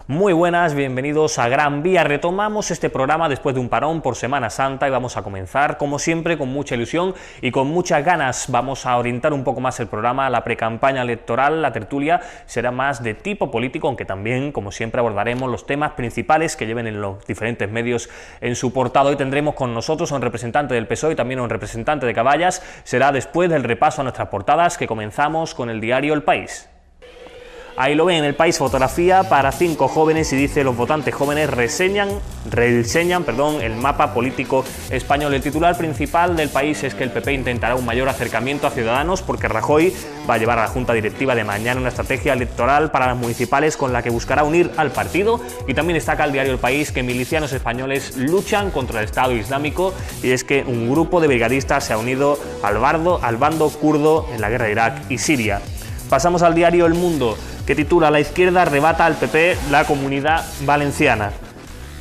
Muy buenas, bienvenidos a Gran Vía. Retomamos este programa después de un parón por Semana Santa y vamos a comenzar, como siempre, con mucha ilusión y con muchas ganas. Vamos a orientar un poco más el programa a la precampaña electoral. La tertulia será más de tipo político, aunque también, como siempre, abordaremos los temas principales que lleven en los diferentes medios en su portada. Hoy tendremos con nosotros a un representante del PSOE y también a un representante de Caballas. Será después del repaso a nuestras portadas que comenzamos con el diario El País. Ahí lo ven, El País, fotografía para 5 jóvenes y dice: los votantes jóvenes rediseñan el mapa político español. El titular principal del País es que el PP intentará un mayor acercamiento a Ciudadanos porque Rajoy va a llevar a la Junta Directiva de mañana una estrategia electoral para las municipales con la que buscará unir al partido. Y también destaca el diario El País que milicianos españoles luchan contra el Estado Islámico, y es que un grupo de brigadistas se ha unido al bando kurdo en la guerra de Irak y Siria. Pasamos al diario El Mundo, que titula: la izquierda arrebata al PP la Comunidad Valenciana.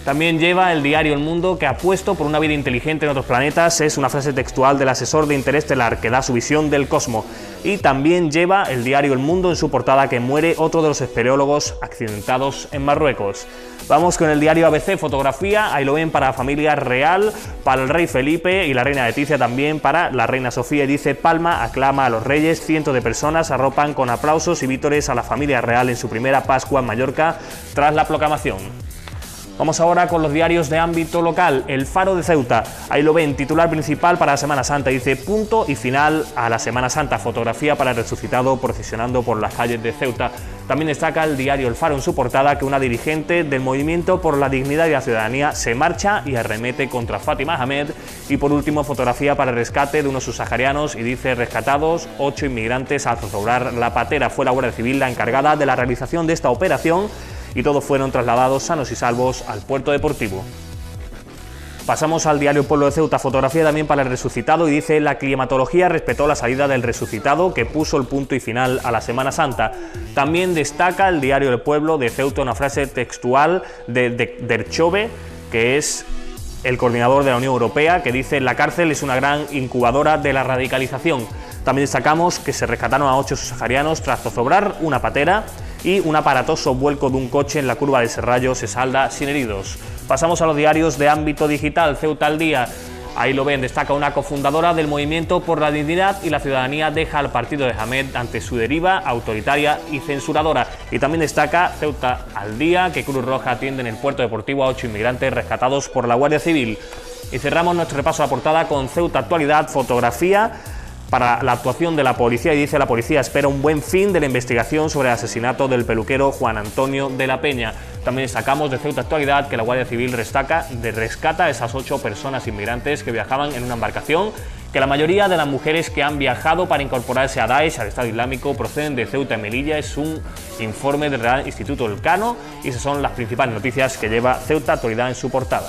También lleva el diario El Mundo que apuesto por una vida inteligente en otros planetas. Es una frase textual del asesor de Interestelar que da su visión del cosmos. Y también lleva el diario El Mundo en su portada que muere otro de los espeleólogos accidentados en Marruecos. Vamos con el diario ABC, fotografía, ahí lo ven, para la familia real, para el rey Felipe y la reina Leticia, también para la reina Sofía, y dice: Palma aclama a los reyes, cientos de personas arropan con aplausos y vítores a la familia real en su primera Pascua en Mallorca tras la proclamación. Vamos ahora con los diarios de ámbito local. El Faro de Ceuta, ahí lo ven, titular principal para la Semana Santa, dice: punto y final a la Semana Santa, fotografía para el resucitado procesionando por las calles de Ceuta. También destaca el diario El Faro en su portada que una dirigente del Movimiento por la Dignidad y la Ciudadanía se marcha y arremete contra Fátima Ahmed. Y por último, fotografía para el rescate de unos subsaharianos y dice: rescatados 8 inmigrantes al zozobrar la patera. Fue la Guardia Civil la encargada de la realización de esta operación y todos fueron trasladados sanos y salvos al puerto deportivo. Pasamos al diario Pueblo de Ceuta, fotografía también para el resucitado, y dice: la climatología respetó la salida del resucitado que puso el punto y final a la Semana Santa. También destaca el diario El Pueblo de Ceuta una frase textual de Derchove, que es el coordinador de la Unión Europea, que dice: la cárcel es una gran incubadora de la radicalización. También destacamos que se rescataron a 8 subsaharianos tras zozobrar una patera, y un aparatoso vuelco de un coche en la curva de Serrallo se salda sin heridos. Pasamos a los diarios de ámbito digital. Ceuta al Día, ahí lo ven, destaca una cofundadora del Movimiento por la Dignidad y la Ciudadanía deja al partido de Ahmed ante su deriva autoritaria y censuradora. Y también destaca Ceuta al Día que Cruz Roja atiende en el puerto deportivo a 8 inmigrantes rescatados por la Guardia Civil. Y cerramos nuestro repaso a la portada con Ceuta Actualidad, fotografía para la actuación de la policía, y dice: la policía espera un buen fin de la investigación sobre el asesinato del peluquero Juan Antonio de la Peña. También sacamos de Ceuta Actualidad que la Guardia Civil rescata a esas 8 personas inmigrantes que viajaban en una embarcación, que la mayoría de las mujeres que han viajado para incorporarse a Daesh, al Estado Islámico, proceden de Ceuta y Melilla. Es un informe del Real Instituto Elcano y esas son las principales noticias que lleva Ceuta Actualidad en su portada.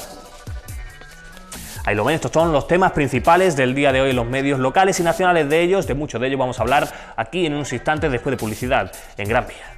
Ahí lo ven, estos son los temas principales del día de hoy en los medios locales y nacionales. De muchos de ellos vamos a hablar aquí en unos instantes después de publicidad en Gran Vía.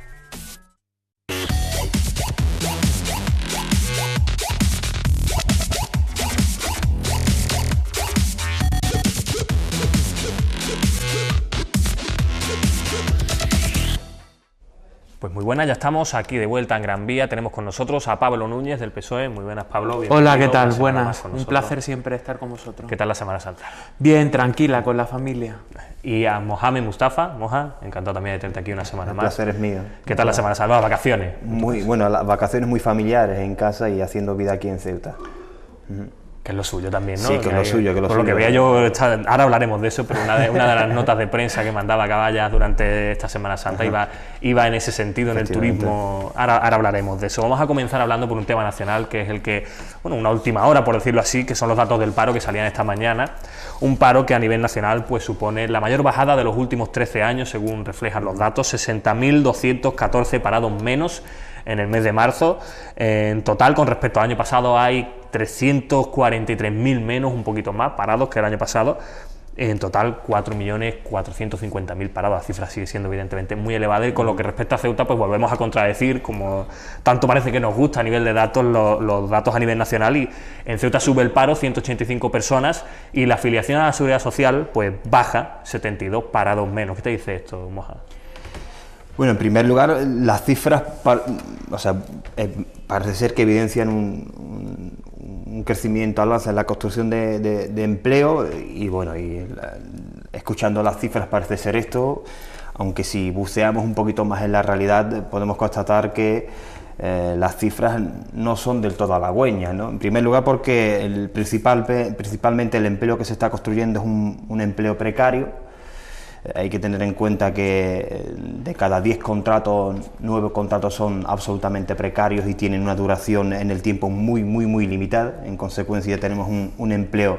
Pues muy buenas, ya estamos aquí de vuelta en Gran Vía. Tenemos con nosotros a Pablo Núñez del PSOE. Muy buenas, Pablo. Hola, ¿qué tal? Buenas. Un placer siempre estar con vosotros. ¿Qué tal la Semana Santa? Bien, tranquila, con la familia. Y a Mohamed Mustafa. Moja, encantado también de tenerte aquí una semana más. El placer es mío. ¿Qué tal la Semana Santa? Las vacaciones. Muy bueno, las vacaciones muy familiares en casa y haciendo vida aquí en Ceuta. Que es lo suyo también, ¿no? Sí, que es lo suyo. Por lo que veía yo, ahora hablaremos de eso, pero una de las notas de prensa que mandaba Caballas durante esta Semana Santa iba en ese sentido, en el turismo. Ahora hablaremos de eso. Vamos a comenzar hablando por un tema nacional, que es el que, bueno, una última hora, por decirlo así, que son los datos del paro que salían esta mañana. Un paro que a nivel nacional pues supone la mayor bajada de los últimos 13 años, según reflejan los datos, 60.214 parados menos en el mes de marzo. En total, con respecto al año pasado, hay 343.000 menos, un poquito más, parados que el año pasado. En total, 4.450.000 parados. La cifra sigue siendo evidentemente muy elevada, y con lo que respecta a Ceuta, pues volvemos a contradecir, como tanto parece que nos gusta a nivel de datos, los datos a nivel nacional. Y en Ceuta sube el paro 185 personas y la afiliación a la Seguridad Social pues baja 72 parados menos. ¿Qué te dice esto, Moja? Bueno, en primer lugar, las cifras parece ser que evidencian un crecimiento al alza en la construcción de empleo escuchando las cifras parece ser esto, aunque si buceamos un poquito más en la realidad podemos constatar que las cifras no son del todo halagüeñas, ¿no? En primer lugar porque principalmente el empleo que se está construyendo es un empleo precario. Hay que tener en cuenta que de cada 10 contratos, 9 contratos son absolutamente precarios y tienen una duración en el tiempo muy limitada. En consecuencia tenemos un empleo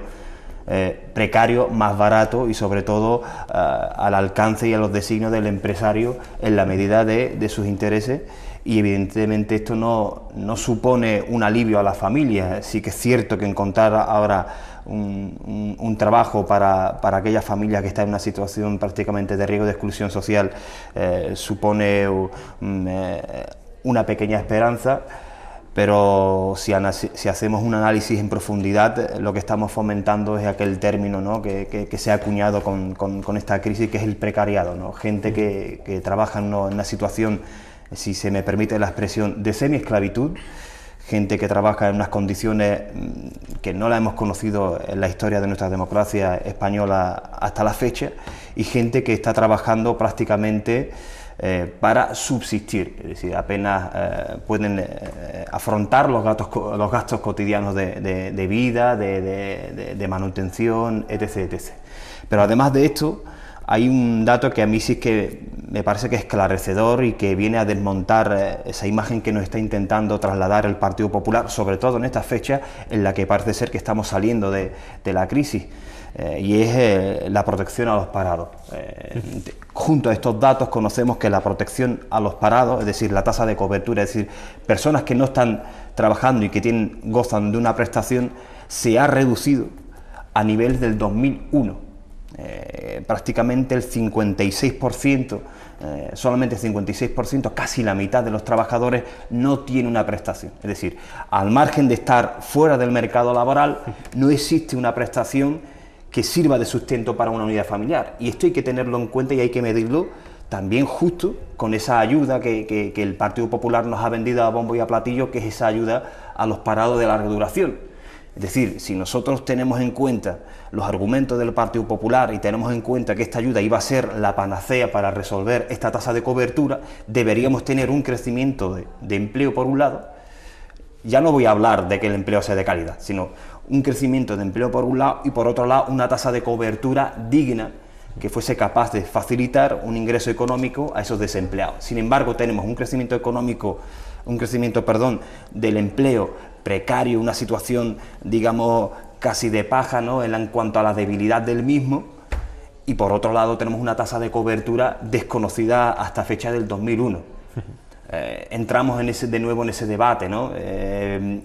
precario, más barato y sobre todo al alcance y a los designios del empresario en la medida de sus intereses, y evidentemente esto no supone un alivio a las familias. Sí que es cierto que encontrar ahora un trabajo para aquellas familias que están en una situación prácticamente de riesgo de exclusión social supone una pequeña esperanza. Pero si hacemos un análisis en profundidad, lo que estamos fomentando es aquel término, ¿no?, que se ha acuñado con esta crisis, que es el precariado, ¿no? Gente que trabaja en una situación, si se me permite la expresión, de semiesclavitud, gente que trabaja en unas condiciones que no la hemos conocido en la historia de nuestra democracia española hasta la fecha, y gente que está trabajando prácticamente para subsistir, es decir, apenas pueden afrontar los gastos cotidianos de vida, de manutención, etc. Pero además de esto, hay un dato que a mí sí que me parece que es esclarecedor y que viene a desmontar esa imagen que nos está intentando trasladar el Partido Popular, sobre todo en esta fecha en la que parece ser que estamos saliendo de la crisis. Y es la protección a los parados. Junto a estos datos conocemos que la protección a los parados, es decir, la tasa de cobertura, es decir, personas que no están trabajando y que gozan de una prestación, se ha reducido a niveles del 2001. Prácticamente el 56%, solamente el 56%, casi la mitad de los trabajadores no tiene una prestación. Es decir, al margen de estar fuera del mercado laboral, no existe una prestación que sirva de sustento para una unidad familiar, y esto hay que tenerlo en cuenta y hay que medirlo también justo con esa ayuda que el Partido Popular nos ha vendido a bombo y a platillo, que es esa ayuda a los parados de larga duración. Es decir, si nosotros tenemos en cuenta los argumentos del Partido Popular y tenemos en cuenta que esta ayuda iba a ser la panacea para resolver esta tasa de cobertura, deberíamos tener un crecimiento de empleo por un lado. Ya no voy a hablar de que el empleo sea de calidad, sino un crecimiento de empleo por un lado y por otro lado una tasa de cobertura digna que fuese capaz de facilitar un ingreso económico a esos desempleados. Sin embargo, tenemos un crecimiento del empleo precario, una situación, digamos, casi de paja, ¿no?, en cuanto a la debilidad del mismo, y por otro lado tenemos una tasa de cobertura desconocida hasta fecha del 2001. Entramos de nuevo en ese debate, ¿no?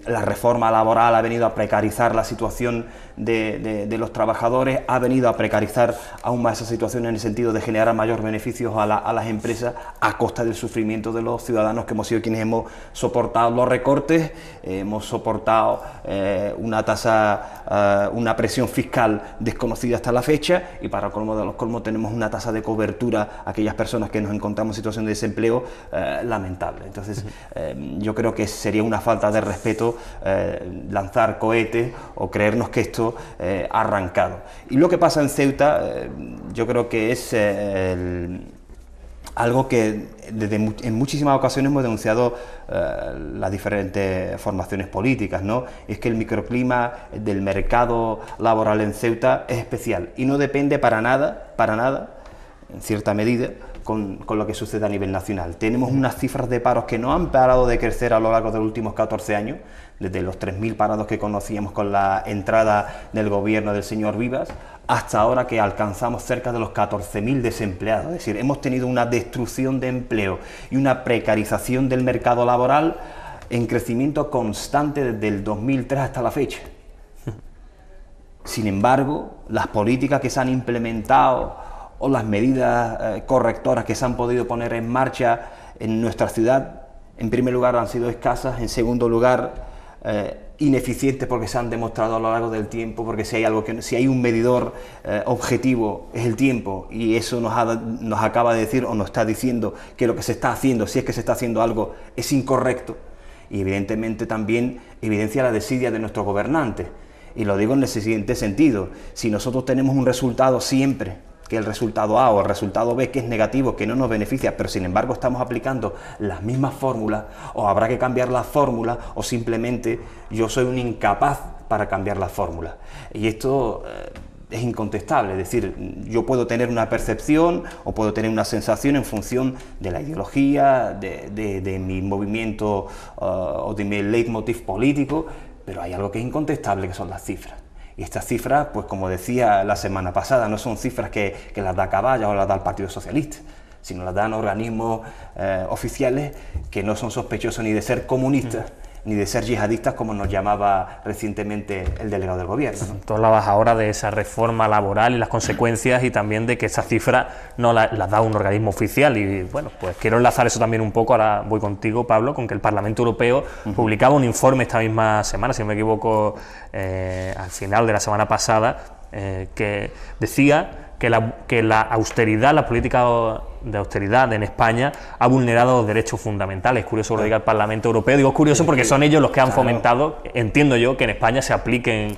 La reforma laboral ha venido a precarizar la situación de los trabajadores, ha venido a precarizar aún más esa situación en el sentido de generar mayores beneficios a las empresas a costa del sufrimiento de los ciudadanos, que hemos sido quienes hemos soportado los recortes, hemos soportado una presión fiscal desconocida hasta la fecha, y para colmo de los colmos tenemos una tasa de cobertura a aquellas personas que nos encontramos en situación de desempleo lamentable. Entonces, yo creo que sería una falta de respeto lanzar cohetes o creernos que esto ha arrancado. Y lo que pasa en Ceuta, yo creo que es algo que en muchísimas ocasiones hemos denunciado las diferentes formaciones políticas, ¿no? Es que el microclima del mercado laboral en Ceuta es especial y no depende para nada, en cierta medida, con lo que sucede a nivel nacional. Tenemos unas cifras de paros que no han parado de crecer a lo largo de los últimos 14 años, desde los 3.000 parados que conocíamos con la entrada del gobierno del señor Vivas, hasta ahora que alcanzamos cerca de los 14.000 desempleados. Es decir, hemos tenido una destrucción de empleo y una precarización del mercado laboral en crecimiento constante desde el 2003 hasta la fecha. Sin embargo, las políticas que se han implementado o las medidas correctoras que se han podido poner en marcha en nuestra ciudad, en primer lugar han sido escasas, en segundo lugar ineficientes porque se han demostrado a lo largo del tiempo, porque si hay un medidor objetivo es el tiempo, y eso nos acaba de decir o nos está diciendo que lo que se está haciendo, si es que se está haciendo algo, es incorrecto, y evidentemente también evidencia la desidia de nuestros gobernantes. Y lo digo en el siguiente sentido: si nosotros tenemos un resultado siempre, que el resultado A o el resultado B, que es negativo, que no nos beneficia, pero sin embargo estamos aplicando las mismas fórmulas, o habrá que cambiar las fórmulas, o simplemente yo soy un incapaz para cambiar las fórmulas. Y esto es incontestable, es decir, yo puedo tener una percepción o puedo tener una sensación en función de la ideología, de mi movimiento o de mi leitmotiv político, pero hay algo que es incontestable, que son las cifras. Y estas cifras, pues como decía la semana pasada, no son cifras que las da Caballa o las da el Partido Socialista, sino las dan organismos oficiales que no son sospechosos ni de ser comunistas, ni de ser yihadistas, como nos llamaba recientemente el delegado del gobierno, ¿no? Tú hablabas ahora de esa reforma laboral y las consecuencias, y también de que esas cifras no las da un organismo oficial, y bueno, pues quiero enlazar eso también un poco, ahora voy contigo, Pablo, con que el Parlamento Europeo publicaba un informe esta misma semana, si no me equivoco, al final de la semana pasada, que decía que la austeridad, la política de austeridad en España ha vulnerado los derechos fundamentales. Es curioso que lo diga el Parlamento Europeo. Digo curioso porque son ellos los que han fomentado, entiendo yo, que en España se apliquen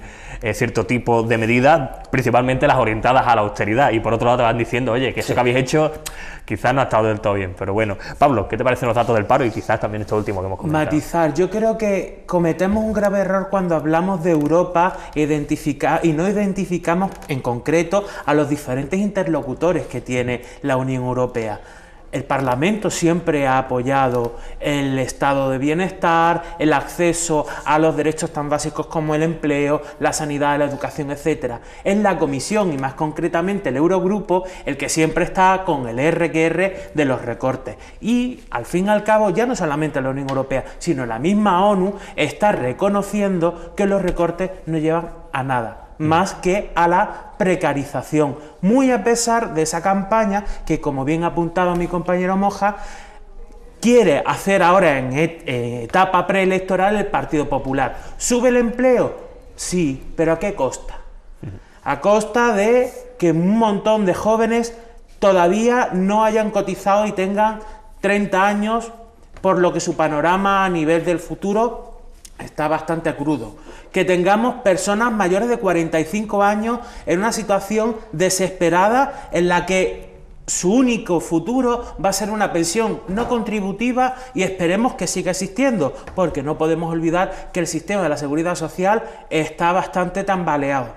cierto tipo de medidas, principalmente las orientadas a la austeridad, y por otro lado te van diciendo, oye, que eso que habéis hecho quizás no ha estado del todo bien. Pero bueno, Pablo, ¿qué te parecen los datos del paro y quizás también esto último que hemos comentado? Matizar, yo creo que cometemos un grave error cuando hablamos de Europa y no identificamos en concreto a los diferentes interlocutores que tiene la Unión Europea. El Parlamento siempre ha apoyado el estado de bienestar, el acceso a los derechos tan básicos como el empleo, la sanidad, la educación, etc. Es la Comisión, y más concretamente el Eurogrupo, el que siempre está con el RQR de los recortes. Y al fin y al cabo, ya no solamente la Unión Europea, sino la misma ONU está reconociendo que los recortes no llevan a nada más que a la precarización, muy a pesar de esa campaña que, como bien ha apuntado mi compañero Moja, quiere hacer ahora en etapa preelectoral el Partido Popular. ¿Sube el empleo? Sí, pero ¿a qué costa? A costa de que un montón de jóvenes todavía no hayan cotizado y tengan 30 años, por lo que su panorama a nivel del futuro está bastante crudo. Que tengamos personas mayores de 45 años en una situación desesperada en la que su único futuro va a ser una pensión no contributiva, y esperemos que siga existiendo, porque no podemos olvidar que el sistema de la seguridad social está bastante tambaleado.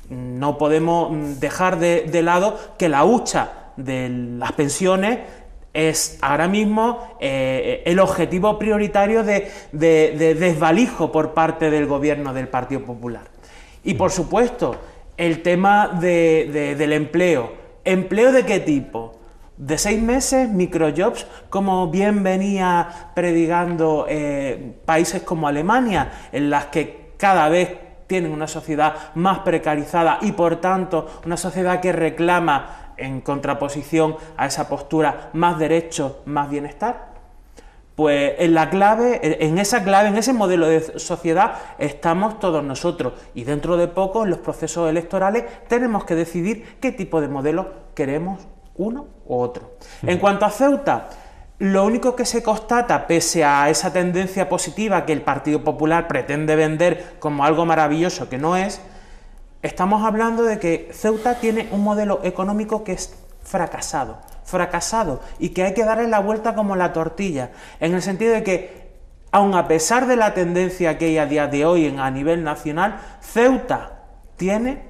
No podemos dejar de lado que la hucha de las pensiones es ahora mismo el objetivo prioritario de desvalijo por parte del gobierno del Partido Popular. Y por supuesto, el tema del empleo. ¿Empleo de qué tipo? ¿De 6 meses? ¿Microjobs? Como bien venía predicando países como Alemania, en las que cada vez tienen una sociedad más precarizada y por tanto una sociedad que reclama, en contraposición a esa postura, más derechos, más bienestar? Pues en esa clave, en ese modelo de sociedad estamos todos nosotros, y dentro de poco, en los procesos electorales, tenemos que decidir qué tipo de modelo queremos, uno u otro. En cuanto a Ceuta, lo único que se constata, pese a esa tendencia positiva que el Partido Popular pretende vender como algo maravilloso, que no es, estamos hablando de que Ceuta tiene un modelo económico que es fracasado, y que hay que darle la vuelta como la tortilla, en el sentido de que, aun a pesar de la tendencia que hay a día de hoy a nivel nacional, Ceuta tiene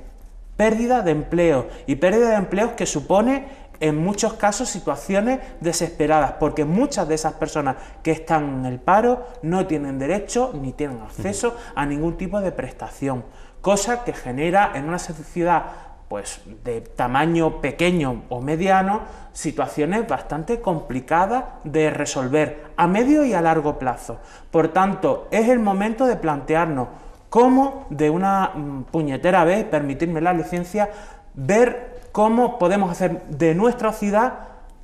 pérdida de empleo, y pérdida de empleos que supone en muchos casos situaciones desesperadas, porque muchas de esas personas que están en el paro no tienen derecho ni tienen acceso a ningún tipo de prestación, cosa que genera en una sociedad pues de tamaño pequeño o mediano situaciones bastante complicadas de resolver a medio y a largo plazo. Por tanto, es el momento de plantearnos cómo, de una puñetera vez, permitirme la licencia, ver cómo podemos hacer de nuestra ciudad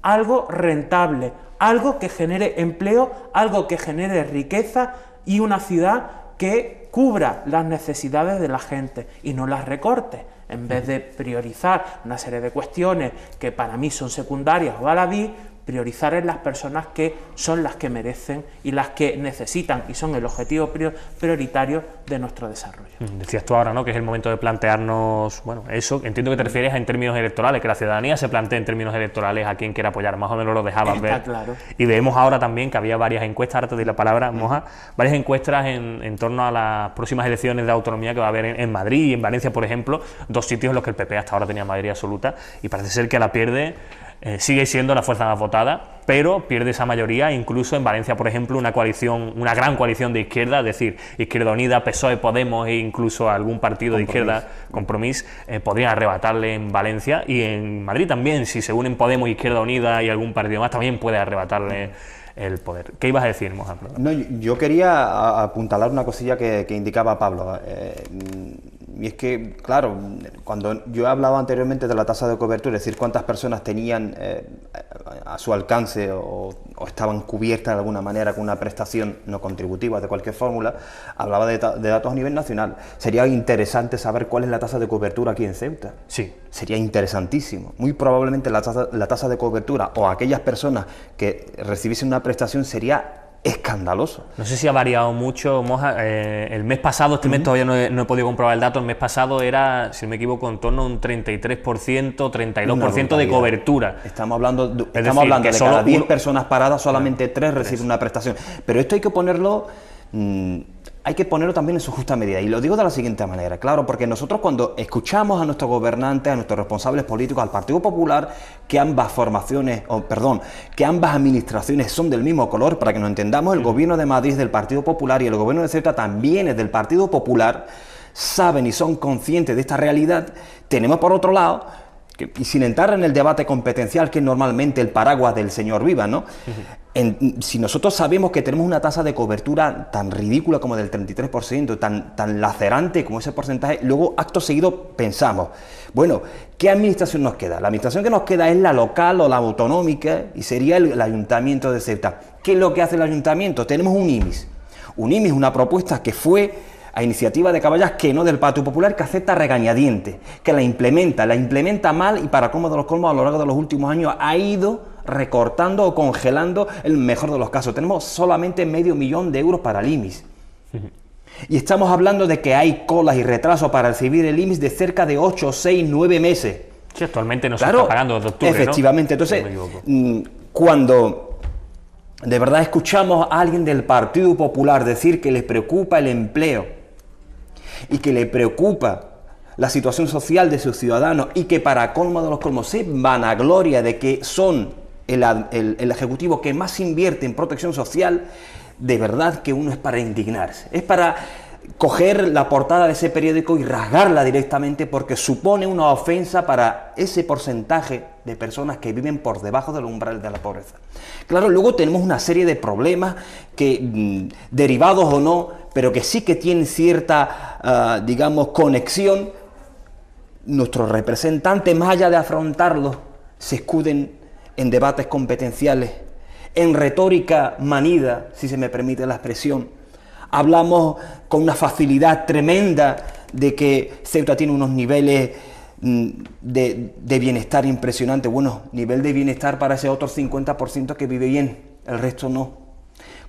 algo rentable, algo que genere empleo, algo que genere riqueza, y una ciudad que cubra las necesidades de la gente y no las recorte. En vez de priorizar una serie de cuestiones que para mí son secundarias o baladí, priorizar en las personas que son las que merecen y las que necesitan y son el objetivo prioritario de nuestro desarrollo. Decías tú ahora, ¿no?, que es el momento de plantearnos, bueno, eso, entiendo que te refieres en términos electorales, que la ciudadanía se plantee en términos electorales a quien quiera apoyar, más o menos lo dejabas ver. Está claro. Y vemos ahora también que había varias encuestas, ahora te doy la palabra, Moja, varias encuestas en torno a las próximas elecciones de autonomía que va a haber en Madrid y en Valencia, por ejemplo, dos sitios en los que el PP hasta ahora tenía mayoría absoluta y parece ser que la pierde. Sigue siendo la fuerza más votada, pero pierde esa mayoría. Incluso en Valencia, por ejemplo, una coalición, una gran coalición de izquierda, es decir, Izquierda Unida, PSOE, Podemos e incluso algún partido de izquierda, Compromís, podrían arrebatarle en Valencia, y en Madrid también, si se unen Podemos, Izquierda Unida y algún partido más, también puede arrebatarle el poder. ¿Qué ibas a decir, Moja? No, yo quería apuntalar una cosilla que indicaba Pablo. Y es que, claro, cuando yo he hablado anteriormente de la tasa de cobertura, es decir, cuántas personas tenían a su alcance o estaban cubiertas de alguna manera con una prestación no contributiva de cualquier fórmula, hablaba de datos a nivel nacional. Sería interesante saber cuál es la tasa de cobertura aquí en Ceuta. Sí. Sería interesantísimo. Muy probablemente la tasa de cobertura o aquellas personas que recibiesen una prestación sería escandaloso. No sé si ha variado mucho, Moja. El mes pasado, este mes todavía no he podido comprobar el dato, el mes pasado era, si no me equivoco, en torno a un 33%, 32% de cobertura. Estamos hablando de que cada 10 personas paradas, solamente 3 reciben una prestación. Pero esto hay que ponerlo también en su justa medida. Y lo digo de la siguiente manera, claro, porque nosotros cuando escuchamos a nuestros gobernantes, a nuestros responsables políticos, al Partido Popular, que ambas administraciones son del mismo color, para que nos entendamos, el gobierno de Madrid es del Partido Popular y el gobierno de Ceuta también es del Partido Popular, saben y son conscientes de esta realidad. Tenemos por otro lado, y sin entrar en el debate competencial que es normalmente el paraguas del señor Viva, ¿no? Si nosotros sabemos que tenemos una tasa de cobertura tan ridícula como del 33%, tan lacerante como ese porcentaje, luego acto seguido pensamos, bueno, ¿qué administración nos queda? La administración que nos queda es la local o la autonómica y sería el Ayuntamiento de Ceuta. ¿Qué es lo que hace el Ayuntamiento? Tenemos un IMIS. Un IMIS, una propuesta que fue a iniciativa de Caballas, que no del Partido Popular, que acepta regañadientes, que la implementa mal y para colmo de los colmos a lo largo de los últimos años ha ido recortando o congelando el mejor de los casos. Tenemos solamente 500.000 euros para el IMIS. Y estamos hablando de que hay colas y retrasos para recibir el IMIS de cerca de 8, 6, 9 meses. Sí, actualmente no se está pagando desde octubre, efectivamente, ¿no? Entonces, cuando de verdad escuchamos a alguien del Partido Popular decir que les preocupa el empleo y que le preocupa la situación social de sus ciudadanos y que para colmo de los colmos se vanagloria de que son el ejecutivo que más invierte en protección social, de verdad que uno es para indignarse, es para coger la portada de ese periódico y rasgarla directamente porque supone una ofensa para ese porcentaje de personas que viven por debajo del umbral de la pobreza. Claro, luego tenemos una serie de problemas que, derivados o no, pero que sí que tienen cierta, conexión. Nuestros representantes, más allá de afrontarlos, se escuden en debates competenciales, en retórica manida, si se me permite la expresión. Hablamos con una facilidad tremenda de que Ceuta tiene unos niveles de bienestar impresionantes. Bueno, nivel de bienestar para ese otro 50% que vive bien, el resto no.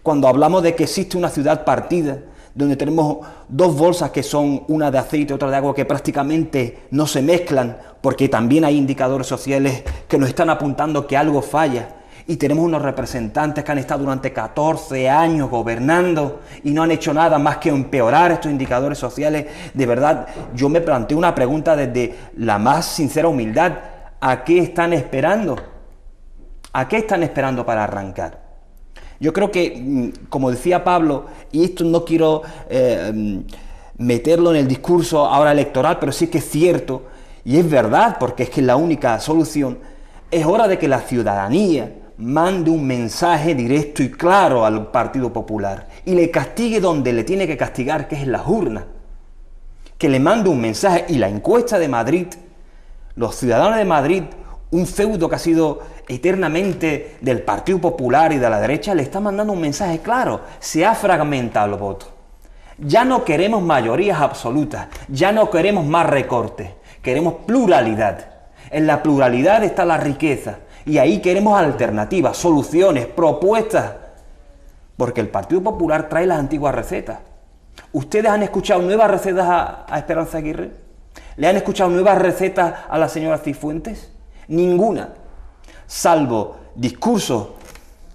Cuando hablamos de que existe una ciudad partida, donde tenemos dos bolsas que son una de aceite y otra de agua que prácticamente no se mezclan, porque también hay indicadores sociales que nos están apuntando que algo falla. Y tenemos unos representantes que han estado durante 14 años gobernando y no han hecho nada más que empeorar estos indicadores sociales. De verdad, yo me planteo una pregunta desde la más sincera humildad. ¿A qué están esperando? ¿A qué están esperando para arrancar? Yo creo que, como decía Pablo, y esto no quiero meterlo en el discurso ahora electoral, pero sí que es cierto, y es verdad, porque es que es la única solución, es hora de que la ciudadanía mande un mensaje directo y claro al Partido Popular y le castigue donde le tiene que castigar, que es en las urnas. Que le mande un mensaje. Y la encuesta de Madrid, los ciudadanos de Madrid, un feudo que ha sido eternamente del Partido Popular y de la derecha, le está mandando un mensaje claro. Se ha fragmentado el voto. Ya no queremos mayorías absolutas, ya no queremos más recortes, queremos pluralidad. En la pluralidad está la riqueza y ahí queremos alternativas, soluciones, propuestas. Porque el Partido Popular trae las antiguas recetas. ¿Ustedes han escuchado nuevas recetas a Esperanza Aguirre? ¿Le han escuchado nuevas recetas a la señora Cifuentes? Ninguna. Salvo discursos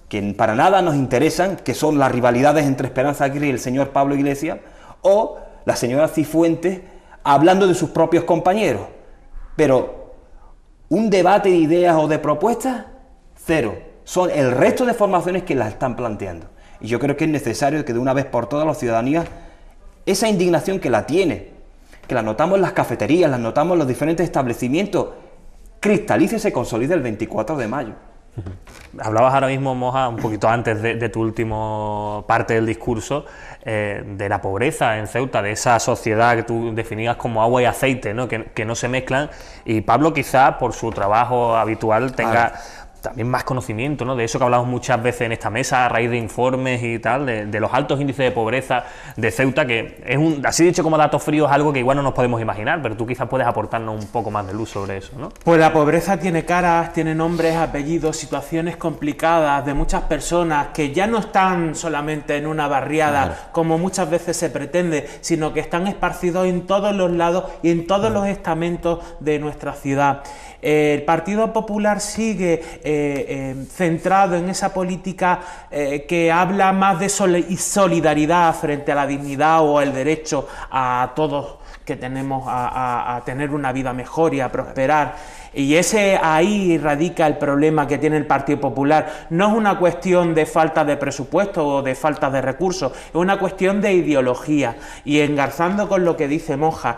que para nada nos interesan, que son las rivalidades entre Esperanza Aguirre y el señor Pablo Iglesias, o la señora Cifuentes hablando de sus propios compañeros. Pero un debate de ideas o de propuestas, cero. Son el resto de formaciones que las están planteando. Y yo creo que es necesario que de una vez por todas la ciudadanía, esa indignación que la tiene, que la notamos en las cafeterías, la notamos en los diferentes establecimientos, cristalice y se consolide el 24 de mayo. Hablabas ahora mismo, Moja, un poquito antes de tu última parte del discurso, de la pobreza en Ceuta, de esa sociedad que tú definías como agua y aceite, ¿no? Que no se mezclan, y Pablo quizás por su trabajo habitual tenga también más conocimiento, ¿no? De eso que hablamos muchas veces en esta mesa a raíz de informes y tal, de los altos índices de pobreza de Ceuta, que es así dicho como datos fríos, algo que igual no nos podemos imaginar, pero tú quizás puedes aportarnos un poco más de luz sobre eso, ¿no? Pues la pobreza tiene caras, tiene nombres, apellidos, situaciones complicadas de muchas personas que ya no están solamente en una barriada, como muchas veces se pretende, sino que están esparcidos en todos los lados y en todos los estamentos de nuestra ciudad. El Partido Popular sigue centrado en esa política que habla más de solidaridad frente a la dignidad o el derecho a todos que tenemos a tener una vida mejor y a prosperar. Y ahí radica el problema que tiene el Partido Popular. No es una cuestión de falta de presupuesto o de falta de recursos, es una cuestión de ideología. Y engarzando con lo que dice Moja,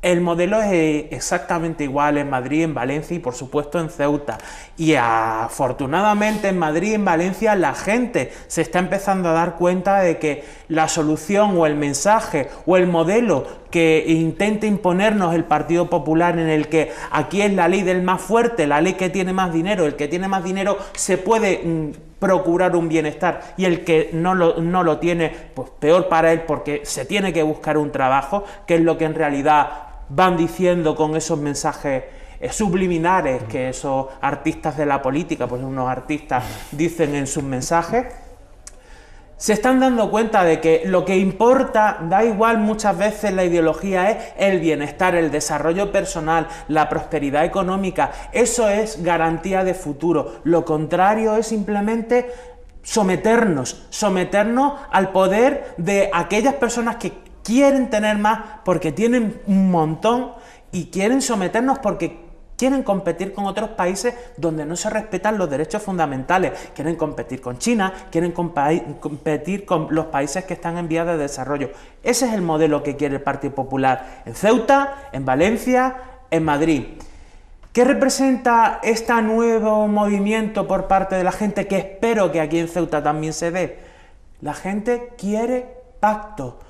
el modelo es exactamente igual en Madrid, en Valencia y por supuesto en Ceuta. Y afortunadamente en Madrid y en Valencia la gente se está empezando a dar cuenta de que la solución o el mensaje o el modelo que intenta imponernos el Partido Popular, en el que aquí es la ley del más fuerte, la ley que tiene más dinero, el que tiene más dinero se puede procurar un bienestar, y el que no lo tiene, pues peor para él, porque se tiene que buscar un trabajo, que es lo que en realidad van diciendo con esos mensajes subliminares que esos artistas de la política, pues unos artistas dicen en sus mensajes. Se están dando cuenta de que lo que importa, da igual muchas veces la ideología, es el bienestar, el desarrollo personal, la prosperidad económica. Eso es garantía de futuro. Lo contrario es simplemente someternos al poder de aquellas personas que quieren tener más porque tienen un montón y quieren someternos porque quieren competir con otros países donde no se respetan los derechos fundamentales. Quieren competir con China, quieren competir con los países que están en vías de desarrollo. Ese es el modelo que quiere el Partido Popular en Ceuta, en Valencia, en Madrid. ¿Qué representa este nuevo movimiento por parte de la gente, que espero que aquí en Ceuta también se dé? La gente quiere pacto.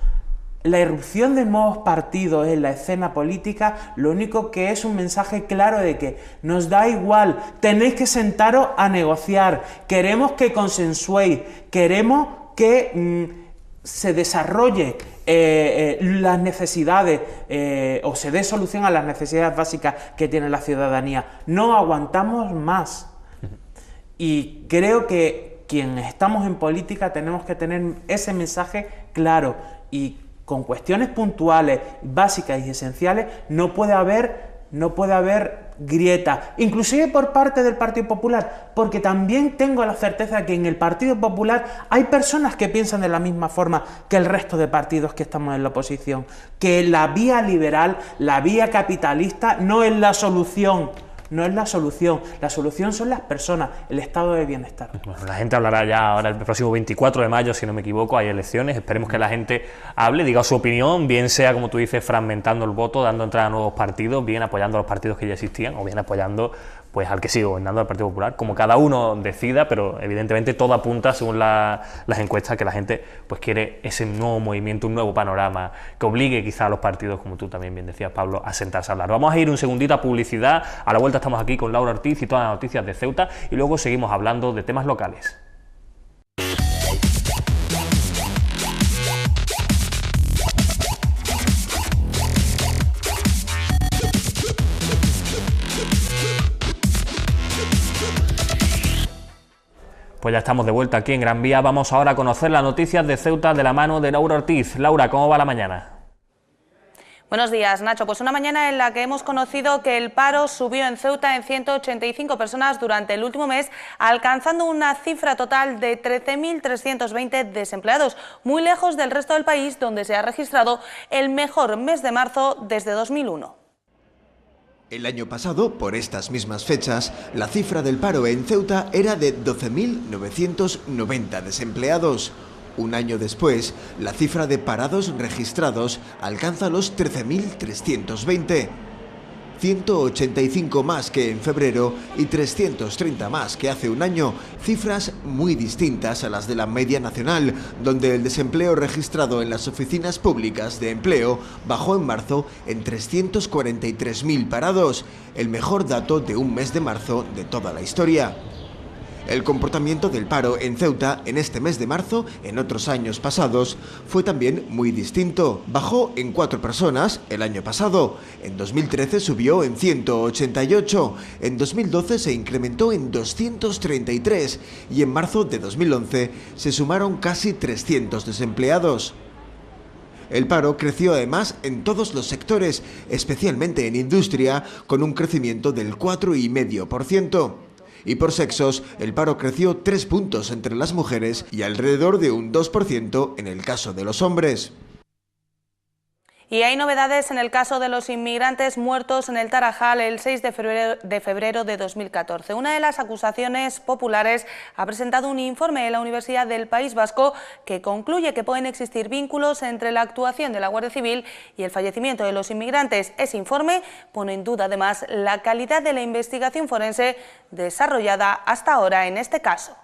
La irrupción de nuevos partidos en la escena política lo único que es un mensaje claro de que nos da igual, tenéis que sentaros a negociar, queremos que consensuéis, queremos que se desarrolle las necesidades o se dé solución a las necesidades básicas que tiene la ciudadanía. No aguantamos más. Y creo que quienes estamos en política tenemos que tener ese mensaje claro, y con cuestiones puntuales, básicas y esenciales no puede haber grieta, inclusive por parte del Partido Popular, porque también tengo la certeza que en el Partido Popular hay personas que piensan de la misma forma que el resto de partidos que estamos en la oposición, que la vía liberal, la vía capitalista no es la solución. No es la solución son las personas, el estado de bienestar. Bueno, la gente hablará ya ahora el próximo 24 de mayo, si no me equivoco, hay elecciones, esperemos que la gente hable, diga su opinión, bien sea, como tú dices, fragmentando el voto, dando entrada a nuevos partidos, bien apoyando a los partidos que ya existían, o bien apoyando pues al que sigue gobernando, al Partido Popular, como cada uno decida, pero evidentemente todo apunta, según las encuestas, que la gente pues quiere ese nuevo movimiento, un nuevo panorama, que obligue quizá a los partidos, como tú también bien decías, Pablo, a sentarse a hablar. Vamos a ir un segundito a publicidad, a la vuelta estamos aquí con Laura Ortiz y todas las noticias de Ceuta, y luego seguimos hablando de temas locales. Pues ya estamos de vuelta aquí en Gran Vía. Vamos ahora a conocer las noticias de Ceuta de la mano de Laura Ortiz. Laura, ¿cómo va la mañana? Buenos días, Nacho. Pues una mañana en la que hemos conocido que el paro subió en Ceuta en 185 personas durante el último mes, alcanzando una cifra total de 13.320 desempleados, muy lejos del resto del país, donde se ha registrado el mejor mes de marzo desde 2001. El año pasado, por estas mismas fechas, la cifra del paro en Ceuta era de 12.990 desempleados. Un año después, la cifra de parados registrados alcanza los 13.320. 185 más que en febrero y 330 más que hace un año, cifras muy distintas a las de la media nacional, donde el desempleo registrado en las oficinas públicas de empleo bajó en marzo en 343.000 parados, el mejor dato de un mes de marzo de toda la historia. El comportamiento del paro en Ceuta en este mes de marzo, en otros años pasados, fue también muy distinto. Bajó en 4 personas el año pasado, en 2013 subió en 188, en 2012 se incrementó en 233 y en marzo de 2011 se sumaron casi 300 desempleados. El paro creció además en todos los sectores, especialmente en industria, con un crecimiento del 4,5%. Y por sexos, el paro creció 3 puntos entre las mujeres y alrededor de un 2% en el caso de los hombres. Y hay novedades en el caso de los inmigrantes muertos en el Tarajal el 6 de febrero de 2014. Una de las acusaciones populares ha presentado un informe en la Universidad del País Vasco que concluye que pueden existir vínculos entre la actuación de la Guardia Civil y el fallecimiento de los inmigrantes. Ese informe pone en duda además la calidad de la investigación forense desarrollada hasta ahora en este caso.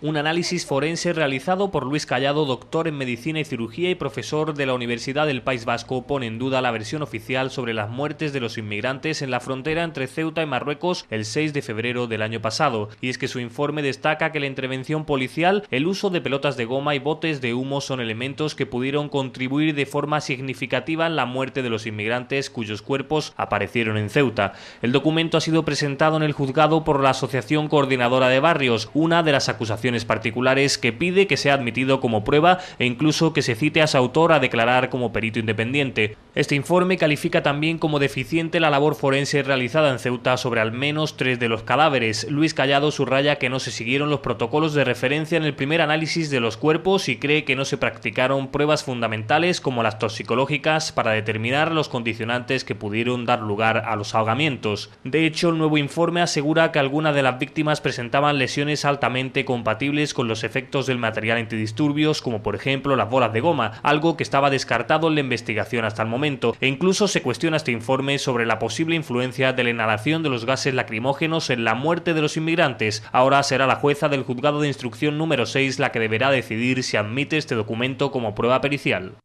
Un análisis forense realizado por Luis Callado, doctor en Medicina y Cirugía y profesor de la Universidad del País Vasco, pone en duda la versión oficial sobre las muertes de los inmigrantes en la frontera entre Ceuta y Marruecos el 6 de febrero del año pasado. Y es que su informe destaca que la intervención policial, el uso de pelotas de goma y botes de humo son elementos que pudieron contribuir de forma significativa en la muerte de los inmigrantes cuyos cuerpos aparecieron en Ceuta. El documento ha sido presentado en el juzgado por la Asociación Coordinadora de Barrios, una de las acusaciones particulares que pide que sea admitido como prueba e incluso que se cite a su autor a declarar como perito independiente. Este informe califica también como deficiente la labor forense realizada en Ceuta sobre al menos 3 de los cadáveres. Luis Callado subraya que no se siguieron los protocolos de referencia en el primer análisis de los cuerpos y cree que no se practicaron pruebas fundamentales como las toxicológicas para determinar los condicionantes que pudieron dar lugar a los ahogamientos. De hecho, el nuevo informe asegura que algunas de las víctimas presentaban lesiones altamente compatibles con los efectos del material antidisturbios, como por ejemplo las bolas de goma, algo que estaba descartado en la investigación hasta el momento, e incluso se cuestiona este informe sobre la posible influencia de la inhalación de los gases lacrimógenos en la muerte de los inmigrantes. Ahora será la jueza del juzgado de instrucción número 6 la que deberá decidir si admite este documento como prueba pericial.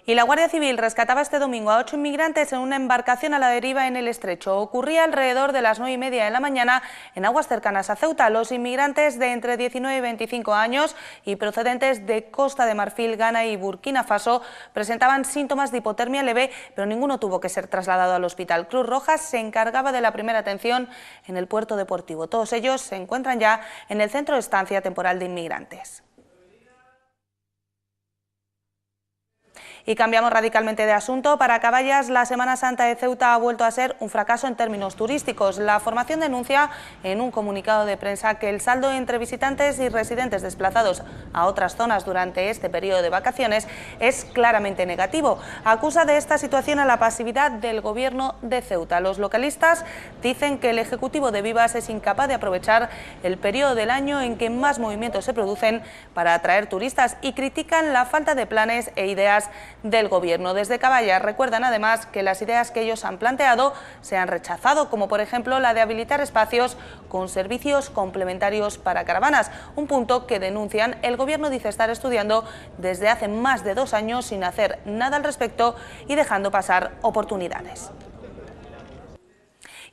Y la Guardia Civil rescataba este domingo a 8 inmigrantes en una embarcación a la deriva en el Estrecho. Ocurría alrededor de las 9:30 de la mañana en aguas cercanas a Ceuta. Los inmigrantes de entre 19 y 25 años y procedentes de Costa de Marfil, Ghana y Burkina Faso presentaban síntomas de hipotermia leve, pero ninguno tuvo que ser trasladado al hospital. Cruz Roja se encargaba de la primera atención en el puerto deportivo. Todos ellos se encuentran ya en el centro de estancia temporal de inmigrantes. Y cambiamos radicalmente de asunto. Para Caballas, la Semana Santa de Ceuta ha vuelto a ser un fracaso en términos turísticos. La formación denuncia en un comunicado de prensa que el saldo entre visitantes y residentes desplazados a otras zonas durante este periodo de vacaciones es claramente negativo. Acusa de esta situación a la pasividad del Gobierno de Ceuta. Los localistas dicen que el Ejecutivo de Vivas es incapaz de aprovechar el periodo del año en que más movimientos se producen para atraer turistas y critican la falta de planes e ideas del Gobierno. Desde Caballas recuerdan además que las ideas que ellos han planteado se han rechazado, como por ejemplo la de habilitar espacios con servicios complementarios para caravanas, un punto que denuncian el Gobierno dice estar estudiando desde hace más de 2 años sin hacer nada al respecto y dejando pasar oportunidades.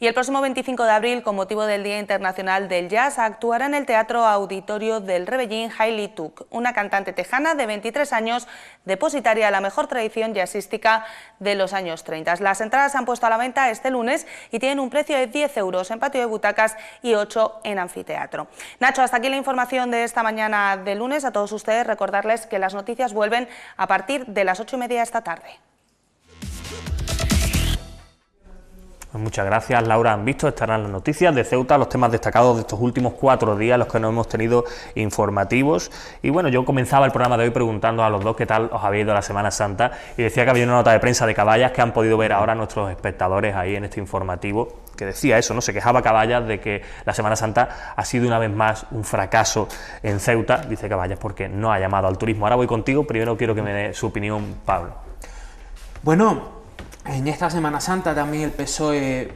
Y el próximo 25 de abril, con motivo del Día Internacional del Jazz, actuará en el Teatro Auditorio del Rebellín Hailey Tuck, una cantante tejana de 23 años, depositaria de la mejor tradición jazzística de los años 30. Las entradas se han puesto a la venta este lunes y tienen un precio de 10 euros en patio de butacas y 8 en anfiteatro. Nacho, hasta aquí la información de esta mañana de lunes. A todos ustedes recordarles que las noticias vuelven a partir de las 8:30 esta tarde. Pues muchas gracias, Laura. Han visto, estarán las noticias de Ceuta, los temas destacados de estos últimos 4 días, los que nos hemos tenido informativos. Y bueno, yo comenzaba el programa de hoy preguntando a los dos qué tal os había ido la Semana Santa, y decía que había una nota de prensa de Caballas que han podido ver ahora nuestros espectadores ahí en este informativo, que decía eso, ¿no? Se quejaba Caballas de que la Semana Santa ha sido una vez más un fracaso en Ceuta, dice Caballas, porque no ha llamado al turismo. Ahora voy contigo, primero quiero que me dé su opinión, Pablo. Bueno, en esta Semana Santa también el PSOE